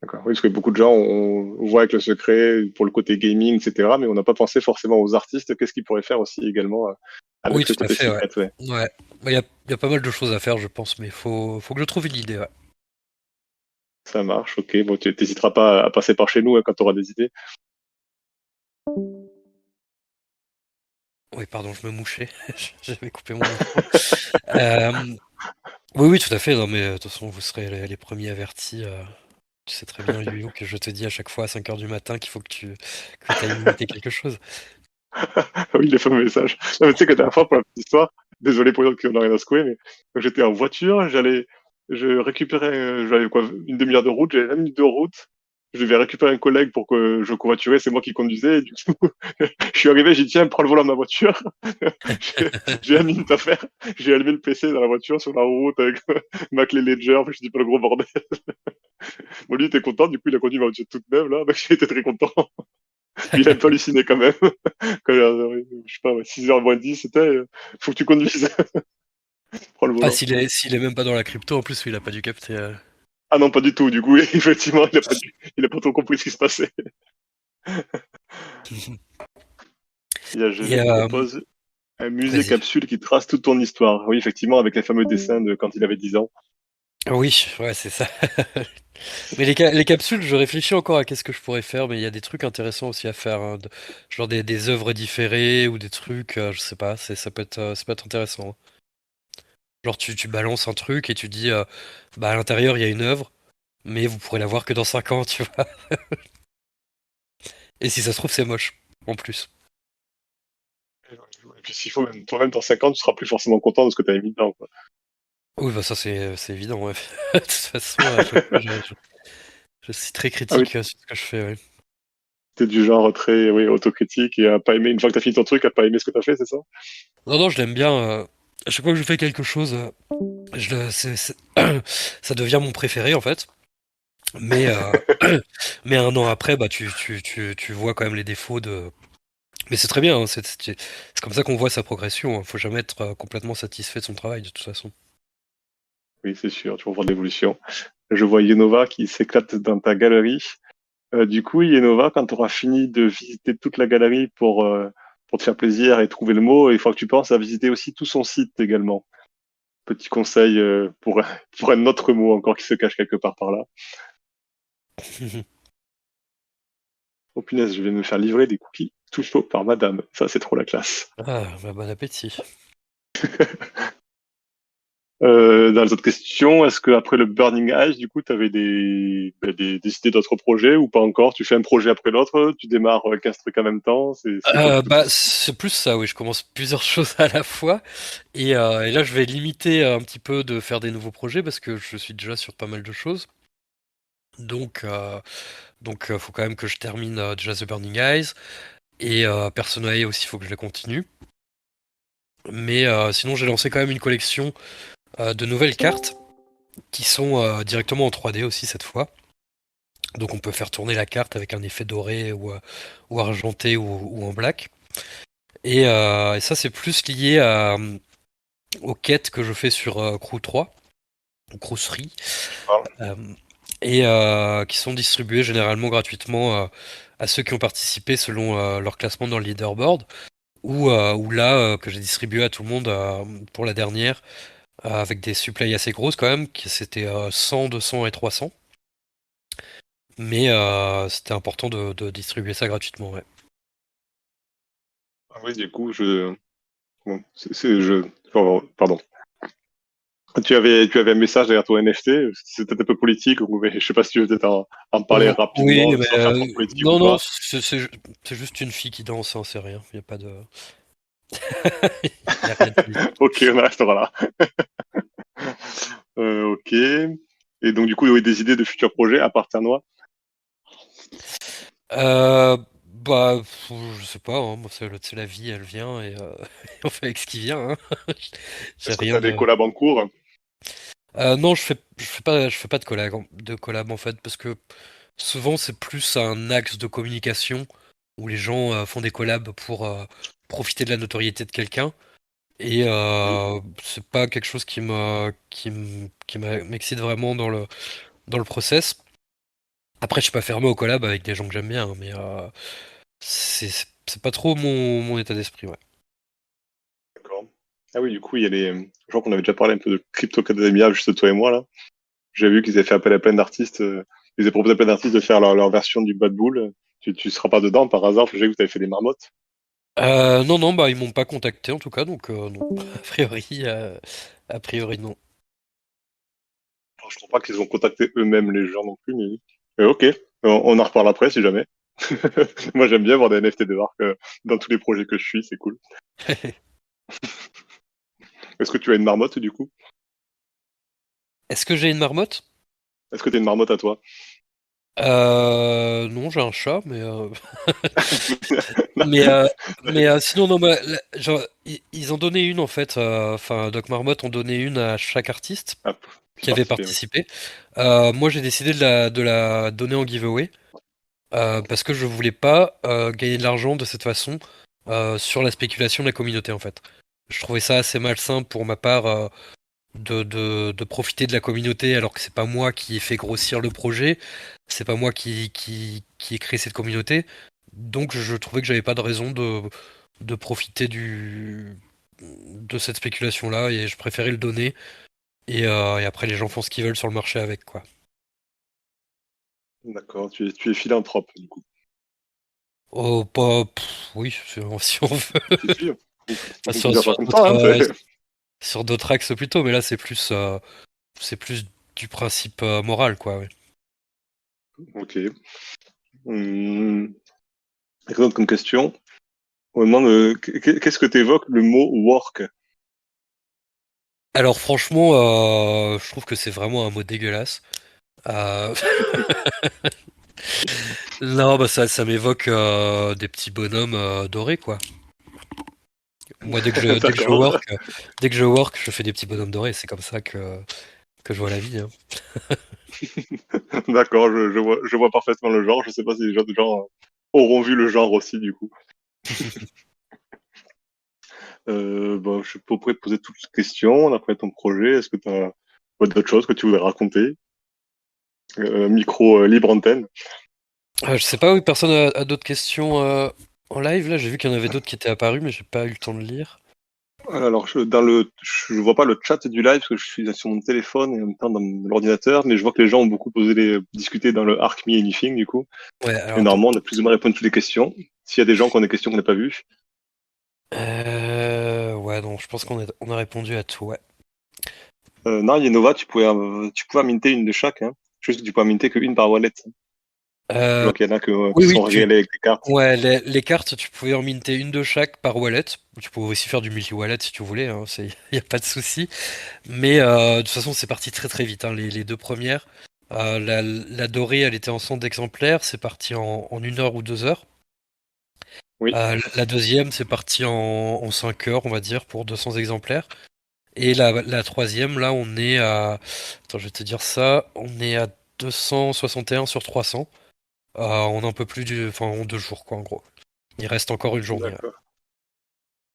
D'accord. Oui, parce que beaucoup de gens, on voit avec le secret pour le côté gaming, etc., mais on n'a pas pensé forcément aux artistes, qu'est-ce qu'ils pourraient faire aussi également Oui, avec ce tout à côté fait, ouais. secret, ouais. Ouais. Bah, il y a pas mal de choses à faire, je pense, mais faut que je trouve une idée, ouais. Ça marche, ok. Bon, tu n'hésiteras pas à passer par chez nous hein, quand tu auras des idées. Oui, pardon, je me mouchais. J'avais coupé mon micro. Euh, oui, oui, tout à fait. Non, mais de toute façon, vous serez les premiers avertis. Tu sais très bien, Yu-Yu, que je te dis à chaque fois à 5 heures du matin qu'il faut que tu ailles imiter quelque chose. Oui, les fameux messages. Non, mais tu sais que la dernière fois, pour la petite histoire, désolé pour les autres qui n'ont rien à secouer, mais quand j'étais en voiture, je récupérais, j'avais quoi, une demi-heure de route, j'avais 20 minutes de route. Je devais récupérer un collègue pour que je covoiturais, c'est moi qui conduisais. Et du coup, je suis arrivé, j'ai dit, tiens, prends le volant de ma voiture. J'ai 1 minute à faire. J'ai allumé le PC dans la voiture sur la route avec ma clé Ledger, je dis pas le gros bordel. Bon, lui, il était content, du coup, il a conduit ma voiture toute neuve, là, donc j'ai été très content. Mais il a un peu halluciné quand même. Quand, je sais pas, ouais, 6h moins 10, c'était, faut que tu conduises, prends le Ah, volant. s'il est même pas dans la crypto, en plus, il a pas dû capter. Ah non, pas du tout, du coup, effectivement, il a pas trop compris ce qui se passait. Il y a Et GG qui propose un musée vas-y. capsule qui trace toute ton histoire. Oui, effectivement, avec les fameux dessins de quand il avait 10 ans. Oui, ouais, c'est ça. Mais les capsules, je réfléchis encore à qu'est-ce que je pourrais faire, mais il y a des trucs intéressants aussi à faire, hein, genre des œuvres différées ou des trucs, je sais pas, ça peut être intéressant, hein. Genre tu balances un truc et tu dis, bah à l'intérieur il y a une œuvre, mais vous pourrez la voir que dans 5 ans, tu vois. Et si ça se trouve c'est moche, en plus. Et puis s'il faut, même toi-même, dans 5 ans, tu seras plus forcément content de ce que tu avais mis dedans, quoi. Oui, bah ça c'est évident, ouais. De toute façon, à chaque fois je suis très Ah oui, critique sur ce que je fais, ouais. t'es du genre très, oui, autocritique et à pas aimer, une fois que t'as fini ton truc, à pas aimer ce que t'as fait, c'est ça? Non, non, je l'aime bien. À chaque fois que je fais quelque chose, ça devient mon préféré en fait. Mais, mais un an après, bah, tu vois quand même les défauts de. Mais c'est très bien, hein, c'est comme ça qu'on voit sa progression, hein. Faut jamais être complètement satisfait de son travail de toute façon. Oui, c'est sûr, tu vas voir l'évolution. Je vois Yenova qui s'éclate dans ta galerie. Du coup, Yenova, quand tu auras fini de visiter toute la galerie pour te faire plaisir et trouver le mot, il faut que tu penses à visiter aussi tout son site également. Petit conseil pour un autre mot encore qui se cache quelque part par là. Oh punaise, je vais me faire livrer des cookies tout chaud par madame. Ça, c'est trop la classe. Ah, bah, bon appétit. Dans les autres questions, est-ce que après le Burning Eyes, du coup, tu avais des idées d'autres projets ou pas encore? Tu fais un projet après l'autre, tu démarres 15 trucs en même temps, c'est quoi plutôt? Bah, c'est plus ça, oui, je commence plusieurs choses à la fois. Et là, je vais limiter un petit peu de faire des nouveaux projets parce que je suis déjà sur pas mal de choses. Donc, faut quand même que je termine déjà The Burning Eyes. Et Personae aussi, faut que je le continue. Mais sinon, j'ai lancé quand même une collection de nouvelles cartes qui sont directement en 3D aussi cette fois. Donc on peut faire tourner la carte avec un effet doré ou argenté ou en black. Et ça, c'est plus lié aux quêtes que je fais sur Crew 3, ou Crew 3, Parle. euh, qui sont distribuées généralement gratuitement à ceux qui ont participé selon leur classement dans le leaderboard, ou là, que j'ai distribué à tout le monde pour la dernière, avec des supplies assez grosses quand même, qui c'était 100, 200 et 300. Mais c'était important de distribuer ça gratuitement, ouais. Ah oui, du coup, bon, pardon. Tu avais un message derrière ton NFT, c'était un peu politique, mais je sais pas si tu veux peut-être en parler Oui, rapidement mais sans faire trop de politique ou non, non, pas. c'est juste une fille qui danse, hein, c'est rien. Il y a pas de, y a rien de politique. Ok, on en restera là. Ok. Et donc, du coup, il y avait des idées de futurs projets à part Ternois. Bah, je sais pas, hein, moi, c'est la vie, elle vient et on fait avec ce qui vient. Hein. J'ai Est-ce que tu rien as des de. collabs en cours? Non, je fais pas de collab en fait, parce que souvent c'est plus un axe de communication où les gens font des collabs pour profiter de la notoriété de quelqu'un. Et Oui. c'est pas quelque chose m'excite vraiment dans le process. Après, je suis pas fermé au collab avec des gens que j'aime bien, hein, mais c'est pas trop mon état d'esprit, ouais. D'accord. Ah oui, du coup, il y a les. Je crois qu'on avait déjà parlé un peu de Crypto Academia, juste toi et moi, là. J'ai vu qu'ils avaient fait appel à plein d'artistes. Ils avaient proposé à plein d'artistes de faire leur version du Bad Bull. Tu seras pas dedans par hasard, parce que j'ai vu que tu avais fait des marmottes. Non, non, bah ils m'ont pas contacté en tout cas, donc non. A priori non. Alors, je crois pas qu'ils ont contacté eux-mêmes les gens non plus, mais ok. On en reparle après si jamais. Moi, j'aime bien voir des NFT de marque dans tous les projets que je suis, c'est cool. Est-ce que tu as une marmotte du coup? Est-ce que j'ai une marmotte? Est-ce que tu as une marmotte à toi? Non, j'ai un chat, mais, euh, sinon, non, bah, genre, ils ont donné une en fait. Enfin, Doc Marmot ont donné une à chaque artiste Ah, qui qui avait participait, oui. participé. Moi, j'ai décidé de la donner en giveaway parce que je voulais pas gagner de l'argent de cette façon sur la spéculation de la communauté en fait. Je trouvais ça assez malsain pour ma part de profiter de la communauté alors que c'est pas moi qui ai fait grossir le projet, c'est pas moi qui ai créé cette communauté. Donc je trouvais que j'avais pas de raison de profiter de cette spéculation-là et je préférais le donner et après les gens font ce qu'ils veulent sur le marché avec quoi. D'accord, tu es philanthrope du coup. Oh, pas, oui, si on veut. Si, si, Enfin, on peut sur, dire ça sur comme ça, d'autres hein, sur d'autres axes plutôt, mais là c'est plus du principe moral quoi. Ouais. Ok. Hum, Rien d'autre comme question. On me demande qu'est-ce que t'évoques le mot work? Alors franchement, je trouve que c'est vraiment un mot dégueulasse. Euh, non, bah ça m'évoque des petits bonhommes dorés quoi. Moi, D'accord. dès que je work, je fais des petits bonhommes dorés. C'est comme ça que je vois la vie. Hein. D'accord, je vois parfaitement le genre. Je sais pas si les autres gens auront vu le genre aussi, du coup. Bon, je pourrais te poser toutes les questions après ton projet. Est-ce que tu as d'autres choses que tu voudrais raconter? Micro libre antenne. Je sais pas, oui, personne a d'autres questions en live là. J'ai vu qu'il y en avait d'autres qui étaient apparus, mais j'ai pas eu le temps de lire. Alors, je vois pas le chat du live parce que je suis sur mon téléphone et en même temps dans l'ordinateur, mais je vois que les gens ont beaucoup discuté dans le Arc Me Anything, du coup. Ouais, alors Et attends. normalement, on a plus ou moins répondu à toutes les questions. S'il y a des gens qui ont des questions qu'on n'a pas vues, Ouais, non, je pense qu'on a répondu à tout. Ouais. non, Yenova, tu pouvais en minter une de chaque, hein. Juste que tu peux en minter qu'une par wallet. Je Euh, vois qu'il y en a qui oui, oui, sont réglés avec des cartes. ouais, les cartes, tu pouvais en minter une de chaque par wallet. Tu pouvais aussi faire du multi-wallet si tu voulais, hein, y a pas de souci. Mais de toute façon, c'est parti très très vite, hein, les deux premières. La dorée, elle était en 100 exemplaires, c'est parti en 1 heure ou 2 heures. Oui, La deuxième, c'est parti en 5 heures, on va dire, pour 200 exemplaires. Et la troisième, là, on est à... Attends, je vais te dire ça. On est à 261 sur 300. On a un peu plus Enfin, en 2 jours, quoi, en gros. Il reste encore une journée. d'accord.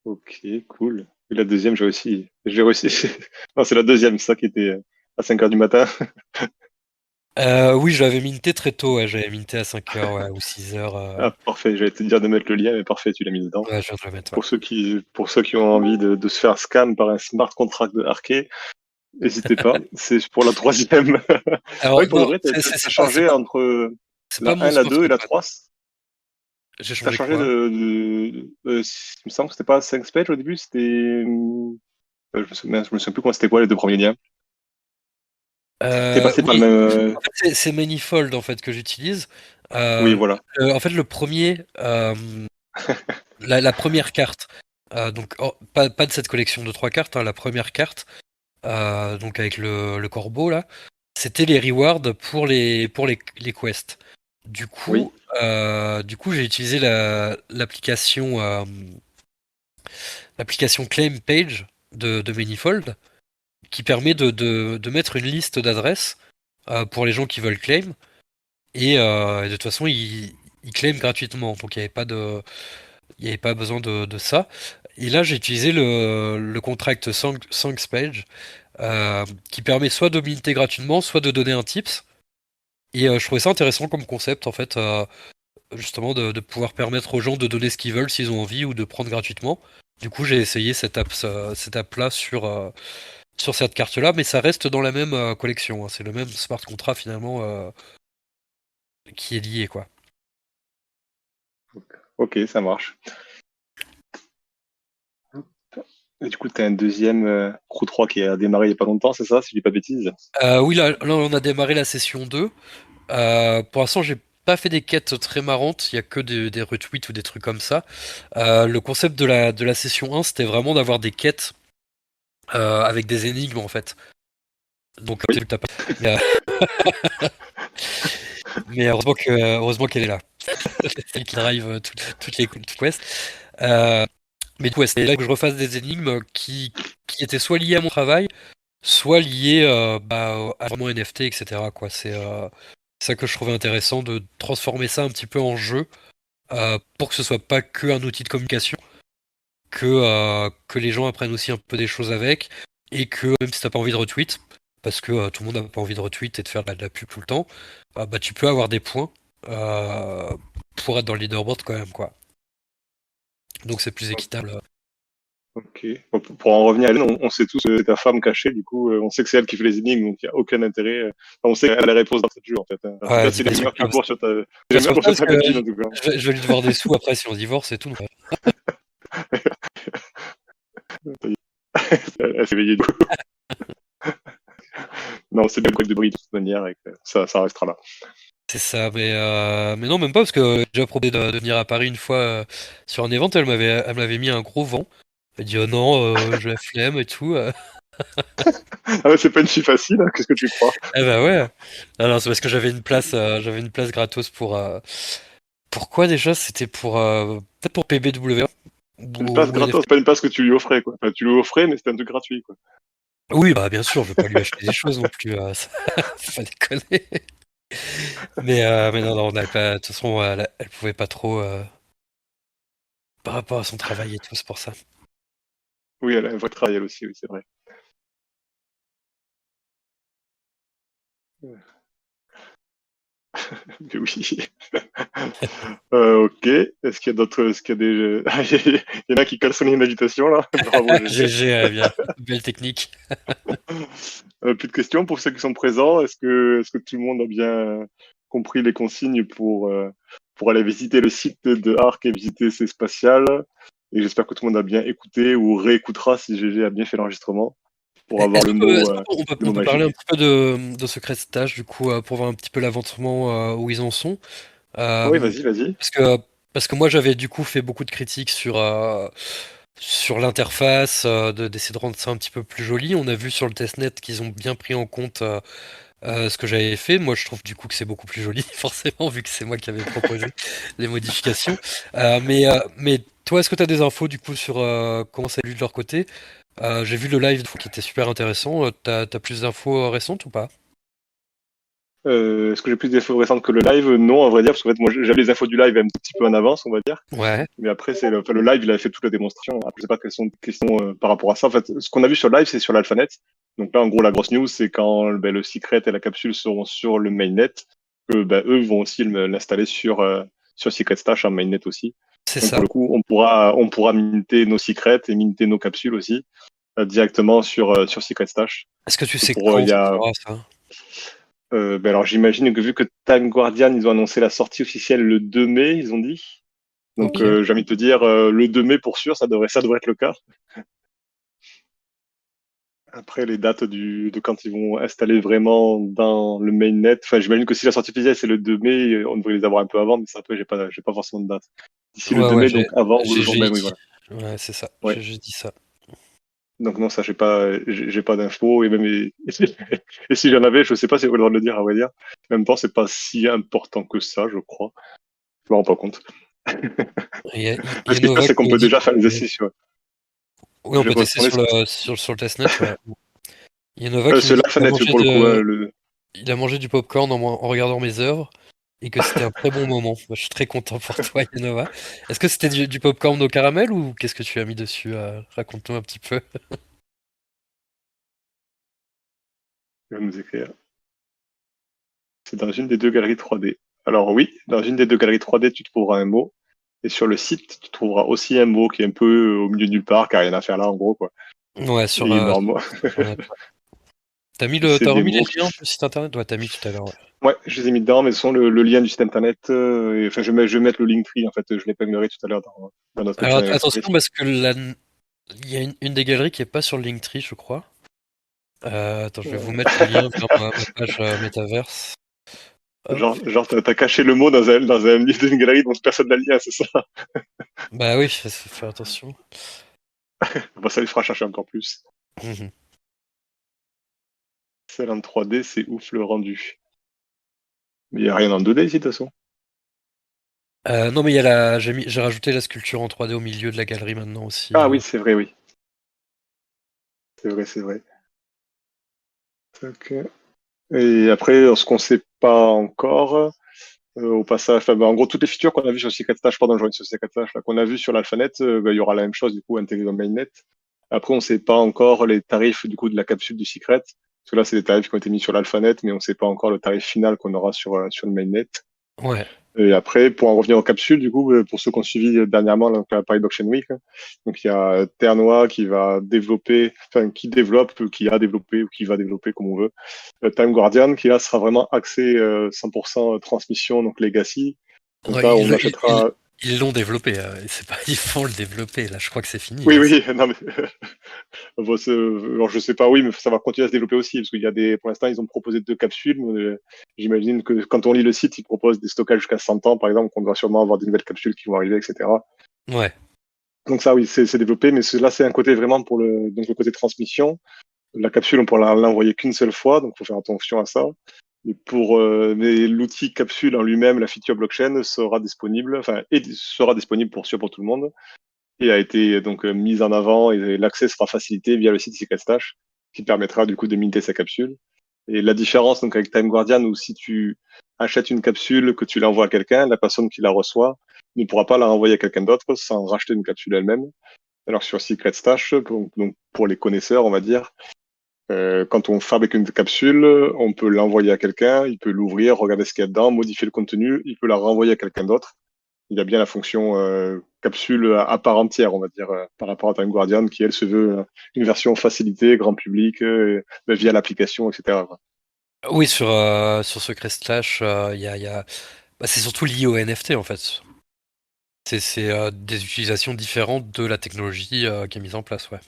Ok, cool. Et la deuxième, j'ai réussi. Non, c'est la deuxième, c'est ça qui était à 5 heures du matin. Oui, je l'avais minté très tôt, ouais. J'avais minté à 5 heures, ouais, ou 6 heures. Ah, parfait, j'allais te dire de mettre le lien, mais parfait, tu l'as mis dedans. Ouais, je viens de le mettre, ouais. Pour ceux qui ont envie de se faire scan par un smart contract de Arke, n'hésitez pas. C'est pour la troisième. Alors, Oui, pour de non, vrai, t'as c'est pas, changé entre c'est pas la mon un, la smart 2 et la contract. 3. J'ai T'as changé changé quoi? il me semble que c'était pas 5 page au début, c'était, je me souviens plus comment c'était quoi les deux premiers liens. T'es passé par le Oui, même, en fait, c'est Manifold en fait que j'utilise. oui, Euh, voilà. en fait, le premier, la première carte, donc pas de cette collection de 3 cartes, hein, la première carte, donc avec le corbeau là, c'était les rewards pour les quests. Du Oui, coup, j'ai utilisé l'application Claim Page de Manifold qui permet de mettre une liste d'adresses pour les gens qui veulent claim. Et de toute façon, ils claiment gratuitement. Donc il y avait pas besoin de ça. Et là, j'ai utilisé le contract Thanks Page qui permet soit de minter gratuitement, soit de donner un tips. Et je trouvais ça intéressant comme concept, en fait, justement, de pouvoir permettre aux gens de donner ce qu'ils veulent s'ils ont envie ou de prendre gratuitement. Du coup, j'ai essayé cette app-là sur cette carte-là, mais ça reste dans la même collection, hein. C'est le même smart contract finalement qui est lié, quoi. ok, ça marche. Et du coup, t'as un deuxième Crew 3 qui a démarré il y a pas longtemps, c'est ça, si je dis pas de bêtises? Oui, là, on a démarré la session 2. Pour l'instant, j'ai pas fait des quêtes très marrantes, il y a que des retweets ou des trucs comme ça. Le concept de la session 1, c'était vraiment d'avoir des quêtes avec des énigmes en fait. Donc, Oui, t'as pas. Mais, mais heureusement qu'elle est là. C'est celle qui drive toutes les quests. Euh, mais du coup, ouais, c'était là que je refasse des énigmes qui étaient soit liées à mon travail, soit liées à vraiment NFT, etc. quoi. C'est ça que je trouvais intéressant de transformer ça un petit peu en jeu pour que ce soit pas que un outil de communication, que les gens apprennent aussi un peu des choses avec, et que même si t'as pas envie de retweet, parce que tout le monde n'a pas envie de retweet et de faire de la pub tout le temps, bah tu peux avoir des points euh, pour être dans le leaderboard quand même, quoi. Donc c'est plus équitable. ok. Bon, pour en revenir à Hélène, on sait tous que c'est ta femme cachée, du coup, on sait que c'est elle qui fait les énigmes, donc il n'y a aucun intérêt. On sait qu'elle a la réponse dans ce jeu, en fait, hein. En tout cas, Ouais, c'est dis les pas des trucs rumeurs qui comme ça. courent sur ta, c'est Dis les pas des trucs rumeurs comme qui ça courent parce sur que ta copine, en tout cas. je vais lui devoir des sous après si on divorce et tout. Elle s'est éveillée, du coup. Non, c'est bien le code de bruit, de toute manière, et que ça restera là. C'est ça, mais non, même pas, parce que j'ai déjà proposé de venir à Paris une fois sur un event, elle m'avait mis un gros vent. Elle dit, oh non, j'ai la flemme et tout. Ah ouais, c'est pas une fille facile, hein, qu'est-ce que tu crois? Eh bah ouais. Non, non, c'est parce que j'avais une place gratos pourquoi déjà? C'était peut-être pour PBW. Une place Ou gratos, NFT. pas une place que tu lui offrais, quoi. Enfin, tu lui offrais, mais c'était un truc gratuit, quoi. Oui, bah bien sûr, je vais pas lui acheter des choses non plus, faut pas déconner. Mais non, non, on n'avait pas. De toute façon, elle pouvait pas trop par rapport à son travail et tout, c'est pour ça. Oui, elle a un vrai travail, elle aussi, oui, c'est vrai. Mais oui. Ok. Est-ce qu'il y a des, il y en a qui collent son invitation, là. Bravo, GG. GG, bien. Belle technique. Plus de questions pour ceux qui sont présents. Est-ce que tout le monde a bien compris les consignes pour aller visiter le site de Arc et visiter ses spatiales? Et j'espère que tout le monde a bien écouté ou réécoutera si GG a bien fait l'enregistrement pour avoir Est-ce qu'on peut, le on mot peut parler un magique. petit peu de secret stage, du coup, pour voir un petit peu l'avancement où ils en sont? Oui, Euh, vas-y, vas-y. parce que, parce que moi, j'avais du coup fait beaucoup de critiques sur l'interface, d'essayer de rendre ça un petit peu plus joli. On a vu sur le testnet qu'ils ont bien pris en compte Ce que j'avais fait, moi je trouve du coup que c'est beaucoup plus joli, forcément, vu que c'est moi qui avais proposé les modifications. Mais toi, est-ce que tu as des infos du coup sur comment ça évolue de leur côté? J'ai vu le live qui était super intéressant. T'as plus d'infos récentes ou pas? Est-ce que j'ai plus d'infos récentes que le live? Non, à vrai dire, parce qu'en fait, moi, j'avais les infos du live un petit peu en avance, on va dire. Ouais, Mais après, enfin, le live, il avait fait toute la démonstration. Après, je sais pas quelles sont les questions par rapport à ça. En fait, ce qu'on a vu sur le live, c'est sur l'AlphaNet. Donc là, en gros, la grosse news, c'est quand ben, le secret et la capsule seront sur le mainnet, que ben, eux vont aussi l'installer sur Secret Stash en mainnet aussi. c'est Donc pour ça. le coup, on pourra minter nos secrets et minter nos capsules aussi directement sur Secret Stash. Est-ce que tu Que sais pour, quand il y ça a, sera ça? ben alors j'imagine que vu que Time Guardian, ils ont annoncé la sortie officielle le 2 mai, ils ont dit. Donc, Ok. j'ai envie de te dire, le 2 mai pour sûr, ça devrait être le cas. Après, les dates de quand ils vont installer vraiment dans le mainnet, enfin, j'imagine que si la sortie officielle c'est le 2 mai, on devrait les avoir un peu avant, mais ça, après, j'ai pas forcément de date. D'ici le Ouais, 2 ouais, mai, donc avant ou le jour j'ai même, oui, dit. voilà. Ouais, c'est ça. Ouais. J'ai dit ça. Donc non, ça, j'ai pas d'infos et même et si j'en avais, je sais pas si j'ai le droit de le dire, à vrai dire. En même temps, c'est pas si important que ça, je crois. Je me rends pas compte. Il y Ce a qui se passe, Nova c'est qu'on qui a peut dit déjà faire les que... essais sur. Oui, on Je vais peut tester retourner sur sur, sur le testnet, ouais. Il y a Nova qui nous sur dit la fenêtre pour le coup, hein, le. il a mangé du popcorn en regardant mes œuvres et que c'était un très bon moment. Moi, je suis très content pour toi, Yenova. Est-ce que c'était du popcorn au caramel ou qu'est-ce que tu as mis dessus? Raconte-nous un petit peu. Il va nous écrire. C'est dans une des deux galeries 3D. Alors oui, dans une des deux galeries 3D, tu trouveras un mot. Et sur le site, tu trouveras aussi un mot qui est un peu au milieu de nulle part, qui n'a rien à faire là, en gros, quoi. Ouais, Et normalement, sur Internet. Ouais. c'est T'as des remis les mots qui. liens du site internet? Ouais, t'as mis tout à l'heure. Ouais. Ouais, je les ai mis dedans, mais ce sont le lien du site internet. Enfin, je vais mettre le Linktree, en fait, je l'épinglerai tout à l'heure dans notre Alors channel story. attention parce que il y a une des galeries qui est pas sur le Linktree, je crois. Attends, je vais vous mettre le lien vers ma page métaverse. Hop. Genre, t'as caché le mot dans un livre d'une galerie dont personne n'a le lien, c'est ça? Bah oui, faut faire attention. Bah, ça lui fera chercher encore plus. Mhm. Celle en 3D, c'est ouf le rendu. Mais il n'y a rien en 2D ici, de toute façon. Non mais j'ai rajouté la sculpture en 3D au milieu de la galerie maintenant aussi. Ah oui, c'est vrai, oui. C'est vrai, c'est vrai. Tac. Et après, ce qu'on ne sait pas encore, au passage, enfin, bah, en gros, toutes les features qu'on a vues sur Secret Stash, pardon, je reviens sur Secret Stash, là, qu'on a vues sur l'AlphaNet, bah, il y aura la même chose, du coup, intégrée dans Mainnet. Après, on ne sait pas encore les tarifs, du coup, de la capsule du Secret. Parce que là, c'est des tarifs qui ont été mis sur l'AlphaNet, mais on ne sait pas encore le tarif final qu'on aura sur le Mainnet. Ouais. Et après, pour en revenir aux capsules, du coup, pour ceux qui ont suivi dernièrement donc, la Paris Blockchain Week, donc il y a Ternois qui va développer, enfin qui développe, qui a développé ou qui va développer comme on veut, Time Guardian qui là sera vraiment axé 100% transmission, donc legacy. Donc Ouais, là, on achètera. ils l'ont développé. C'est pas ils vont le développer. Là, je crois que c'est fini. Oui, Hein. oui, non mais bon, alors je sais pas, oui, mais ça va continuer à se développer aussi parce qu'il y a pour l'instant, ils ont proposé 2 capsules. J'imagine que quand on lit le site, ils proposent des stockages jusqu'à 100 ans, par exemple, qu'on doit sûrement avoir des nouvelles capsules qui vont arriver, etc. Ouais. Donc ça, oui, c'est développé, mais là, c'est un côté vraiment donc le côté transmission. La capsule, on pourra l'envoyer qu'une seule fois, donc faut faire attention à ça. Mais l'outil capsule en lui-même, la feature blockchain sera disponible, enfin, et sera disponible pour sûr pour tout le monde, et a été donc mise en avant et l'accès sera facilité via le site Secretstash, qui permettra du coup de minter sa capsule. Et la différence donc avec Time Guardian, où si tu achètes une capsule, que tu l'envoies à quelqu'un, la personne qui la reçoit ne pourra pas la renvoyer à quelqu'un d'autre sans racheter une capsule elle-même. Alors sur Secret Stash, donc pour les connaisseurs, on va dire, quand on fabrique une capsule, on peut l'envoyer à quelqu'un, il peut l'ouvrir, regarder ce qu'il y a dedans, modifier le contenu, il peut la renvoyer à quelqu'un d'autre. Il y a bien la fonction capsule à part entière, on va dire, par rapport à Time Guardian, qui elle se veut une version facilitée, grand public, via l'application, etc. Quoi. Oui, sur ce Crest Slash, il y a... Bah, c'est surtout lié au NFT en fait. C'est des utilisations différentes de la technologie qui est mise en place, ouais.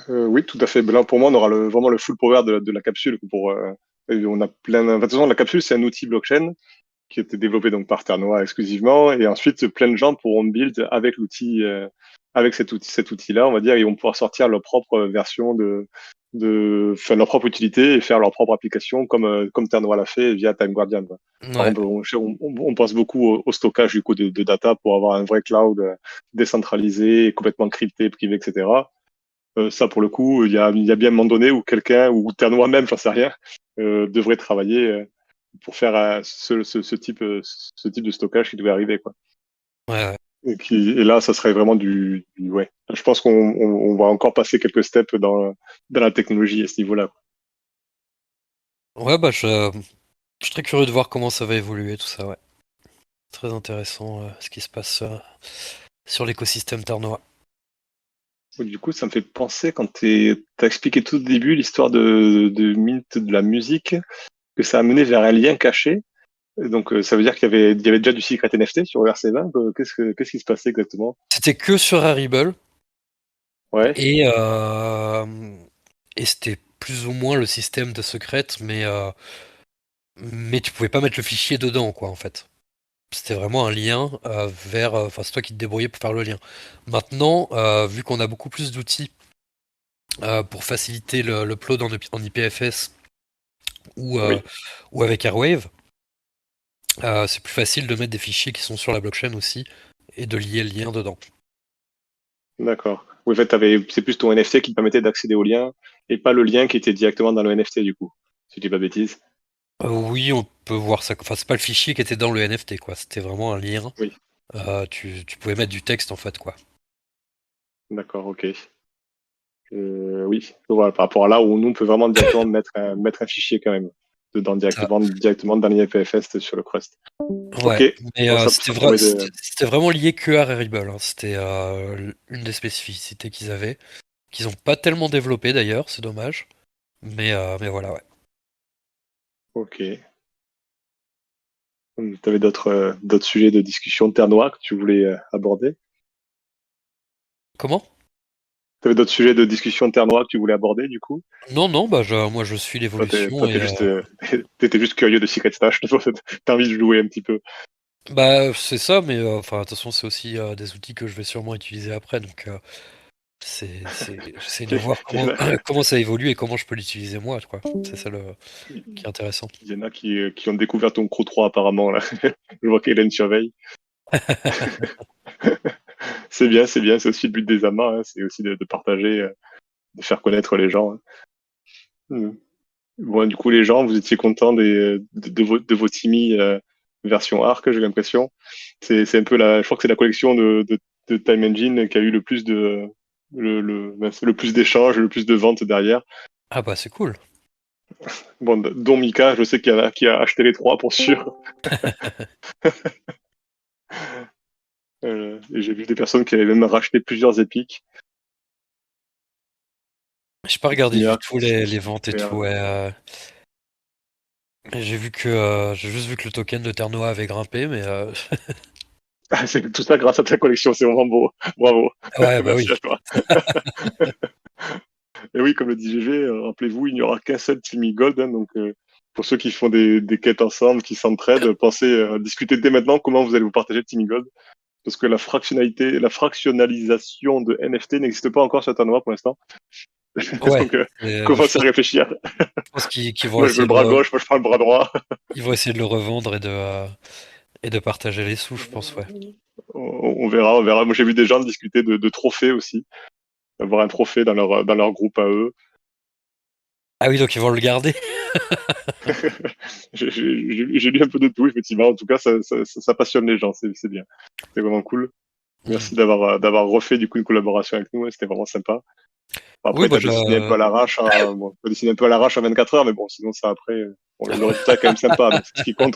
Oui, tout à fait. Ben là, pour moi, on aura vraiment le full power de la capsule. On a plein. De toute façon, la capsule, c'est un outil blockchain qui a été développé donc par Ternoa exclusivement, et ensuite plein de gens pourront build avec l'outil avec cet outil-là, on va dire, ils vont pouvoir sortir leur propre version enfin, leur propre utilité et faire leur propre application comme Ternoa l'a fait via Time Guardian, quoi. Par Ouais, exemple, on pense beaucoup au stockage du coup de data pour avoir un vrai cloud décentralisé, complètement crypté, privé, etc. Ça, pour le coup, il y a bien un moment donné où quelqu'un, ou Ternoa même, j'en sais rien, devrait travailler pour faire ce type de stockage qui devait arriver, quoi. ouais, ouais. Et là, ça serait vraiment ouais. Je pense qu'on va encore passer quelques steps dans la technologie à ce niveau-là. Ouais, bah je suis très curieux de voir comment ça va évoluer tout ça, ouais. Très intéressant ce qui se passe sur l'écosystème Ternois. Du coup, ça me fait penser quand t'as expliqué tout au début l'histoire de Mint de la musique, que ça a mené vers un lien caché. Donc, ça veut dire il y avait déjà du secret NFT sur RC20. Qu'est-ce qui se passait exactement? C'était que sur Rarible Ouais, et, et c'était plus ou moins le système de secret, mais tu pouvais pas mettre le fichier dedans, quoi, en fait. C'était vraiment un lien vers. Enfin, c'est toi qui te débrouillais pour faire le lien. Maintenant, vu qu'on a beaucoup plus d'outils pour faciliter l'upload en IPFS ou, euh, oui, ou avec Airwave, c'est plus facile de mettre des fichiers qui sont sur la blockchain aussi et de lier le lien dedans. d'accord. Oui, en fait, c'est plus ton NFT qui te permettait d'accéder au lien et pas le lien qui était directement dans le NFT, du coup. Si je dis pas de bêtises. Oui, on peut voir ça. Enfin, c'est pas le fichier qui était dans le NFT, quoi. C'était vraiment un lien. Oui, Tu pouvais mettre du texte, en fait, quoi. d'accord, ok. Oui, voilà, par rapport à là où nous, on peut vraiment directement mettre un fichier quand même dedans Ça. directement dans l'IPFS sur le Crust. Ok, Ouais, mais bon, ça promet c'était de. c'était vraiment lié que à Rarible, hein. C'était une des spécificités qu'ils avaient, qu'ils ont pas tellement développé d'ailleurs, c'est dommage. Mais voilà, ouais. Ok. Tu avais d'autres sujets de discussion Terre Noire que tu voulais aborder? Comment? Tu avais d'autres sujets de discussion Terre Noire que tu voulais aborder du coup? Non, non, bah moi je suis Toi, l'évolution et t'étais juste curieux de Secret Stash. T'as envie de jouer un petit peu. bah c'est ça, mais enfin attention, c'est aussi des outils que je vais sûrement utiliser après, donc j'essaie de voir Il y en comment a, comment ça évolue et comment je peux l'utiliser moi, quoi. C'est ça qui est intéressant. il y en a qui ont découvert ton Crew 3 apparemment là. Je vois qu'Hélène surveille. C'est bien, c'est aussi le but des amas, hein, c'est aussi de partager, de faire connaître les gens, hein. Mm. Bon, du coup, les gens, vous étiez contents de vos Timmy version Arc, j'ai l'impression. C'est un peu je crois que c'est la collection de Time Engine qui a eu le plus le plus d'échanges, le plus de ventes derrière. Ah bah c'est cool. Bon, dont Mika, je sais qu'il y en a qui a acheté les trois pour sûr. Et j'ai vu des personnes qui avaient même racheté plusieurs épiques. J'ai pas regardé du Timmy tout c'est les ventes et super. tout. Ouais, j'ai juste vu que le token de Ternoa avait grimpé, mais C'est tout ça grâce à ta collection, c'est vraiment beau. Bravo. ouais bah Merci oui. à toi. Et oui, comme le dit GG, rappelez-vous, il n'y aura qu'un seul Timmy Gold, hein, donc pour ceux qui font des quêtes ensemble, qui s'entraident, pensez à discuter dès maintenant comment vous allez vous partager le Timmy Gold, parce que la fractionnalisation de NFT n'existe pas encore sur Tanoa pour l'instant. Ouais. Donc Je commencez à réfléchir. pense qu'ils vont Moi je veux essayer le bras gauche, moi je prends le bras droit. ils vont essayer de le revendre et de partager les sous, je pense, ouais. On verra, on verra. Moi j'ai vu des gens discuter de trophées aussi, avoir un trophée dans leur groupe à eux. Ah oui, donc ils vont le garder. J'ai lu un peu de tout, effectivement. En tout cas, ça passionne les gens, c'est bien. C'est vraiment cool. Hmm. Merci d'avoir refait du coup une collaboration avec nous, hein, c'était vraiment sympa. Bon, Oui, après, bah tu as dessiné un peu à l'arrache, bon, t'as dessiné un peu à l'arrache en 24 heures, mais bon, sinon ça après, bon, le résultat est quand même sympa, donc c'est ce qui compte.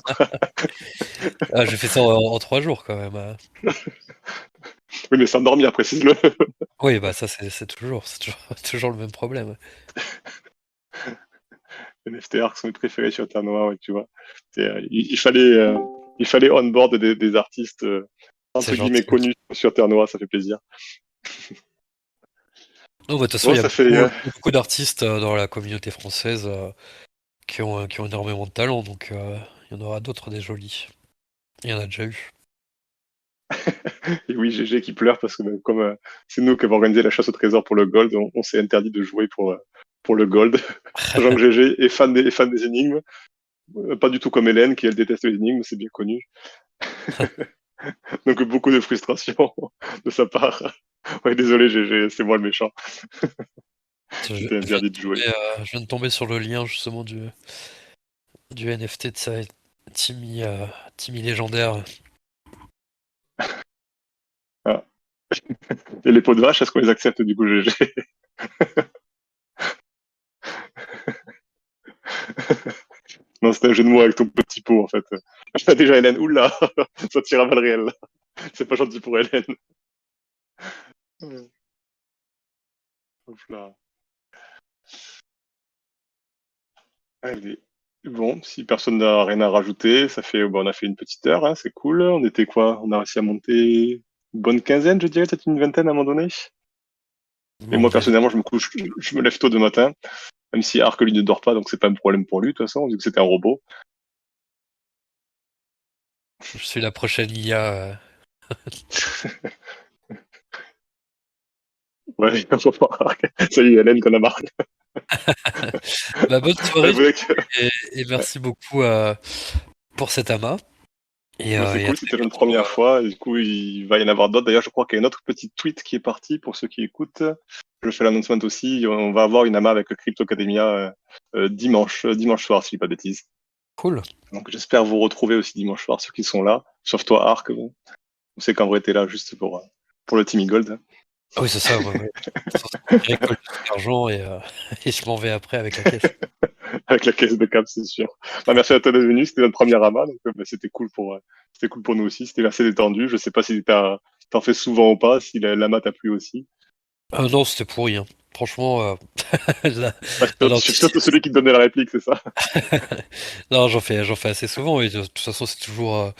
j'ai fait ça en 3 jours quand même. Oui, mais sans dormir, précise-le. Oui, bah ça c'est toujours toujours le même problème. Les NFT Arcs sont mes préférés sur Terre Noire, ouais, tu vois. Il fallait on-board des artistes, C'est entre guillemets, gentil. connus sur Terre Noire, ça fait plaisir. Non, bah, de toute façon, Bon, il y a ça fait, beaucoup d'artistes dans la communauté française qui ont énormément de talent, donc il y en aura d'autres des jolis. Il y en a déjà eu. Et oui, GG qui pleure parce que comme c'est nous qui avons organisé la chasse au trésor pour le gold, on s'est interdit de jouer pour le gold. Sachant que GG est fan des énigmes, pas du tout comme Hélène qui elle déteste les énigmes, c'est bien connu. Donc beaucoup de frustration de sa part. Ouais, désolé GG, c'est moi le méchant. Je, Je t'ai je viens interdit de de jouer. tomber, je viens de tomber sur le lien justement du NFT de sa Timmy légendaire. Ah. Et les pots de vache, est-ce qu'on les accepte du coup GG? Non, c'était un jeu de mots avec ton petit pot en fait. Déjà Hélène, oula, ça tire à balles réelles. C'est pas gentil pour Hélène. Hop là. Allez. Bon, si personne n'a rien à rajouter, ça fait, bon, on a fait une petite heure, hein, c'est cool. On était quoi? On a réussi à monter une bonne quinzaine, je dirais, peut-être une vingtaine à un moment donné. Et Bon, moi, personnellement, je me lève tôt de matin, même si Arc, lui, ne dort pas, donc c'est pas un problème pour lui, de toute façon, vu que c'était un robot. je suis la prochaine IA. Ouais, il faut voir Arc. Salut Hélène, qu'on a marre. Bah, bonne Ouais, soirée vous voulez que- et merci beaucoup pour cet amas. Bah, c'est Et à cool, très c'était une bientôt. première fois. Et du coup, il va y en avoir d'autres. D'ailleurs, je crois qu'il y a une autre petite tweet qui est partie pour ceux qui écoutent. Je fais l'announcement aussi. On va avoir une AMA avec Crypto Academia dimanche soir, si je dis pas de bêtises. Cool. Donc, j'espère vous retrouver aussi dimanche soir, ceux qui sont là. Sauf toi, Arc. Bon. On sait qu'en vrai, t'es là juste pour le Timmy Gold. Ah oui, c'est ça. Ouais, ouais. De toute façon, je récolte l'argent et je m'en vais après avec la caisse. Avec la caisse de cap, c'est sûr. Bah, merci à toi d'être venu. C'était notre première AMA. Donc, bah, c'était cool pour nous aussi. C'était assez détendu. Je sais pas si t'en fais souvent ou pas, si l'AMA t'a plu aussi. Non, c'était pourri, hein. Franchement, là, Ah, non, non, je suis surtout celui qui te donnait la réplique, c'est ça? non, j'en fais assez souvent et de toute façon, c'est toujours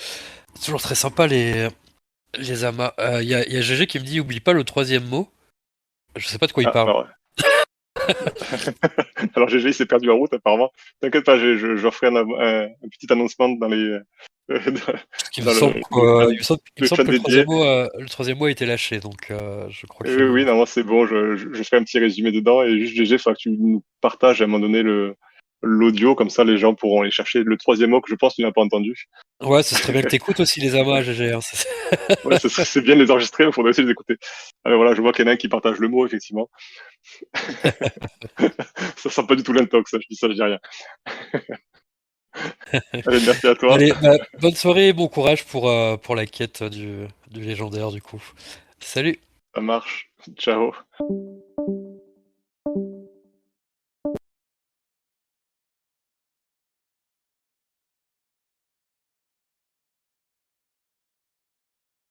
très sympa les amas. Il y a GG qui me dit, oublie pas le troisième mot. Je sais pas de quoi il Ah, parle. alors, alors GG, il s'est perdu en route, apparemment. T'inquiète pas, je ferai un petit annoncement Parce qu'il me dans semble il me le semble chat que dédié. le troisième mot a été lâché, donc je crois que Oui, non, c'est bon, je ferai un petit résumé dedans et juste GG, il faudra que tu nous partages à un moment donné l'audio, comme ça les gens pourront aller chercher le troisième mot que je pense que tu n'as pas entendu. ouais, ce serait bien que t'écoutes aussi les amas, GG, hein, Ouais, c'est bien de les enregistrer, mais il faudrait aussi les écouter. Alors voilà, je vois qu'il y en a un qui partage le mot, effectivement. Ça sent pas du tout l'intox, ça, je dis rien. Allez, merci à toi. Allez, bah, bonne soirée et bon courage pour la quête du légendaire du coup. Salut! Ça marche. Ciao.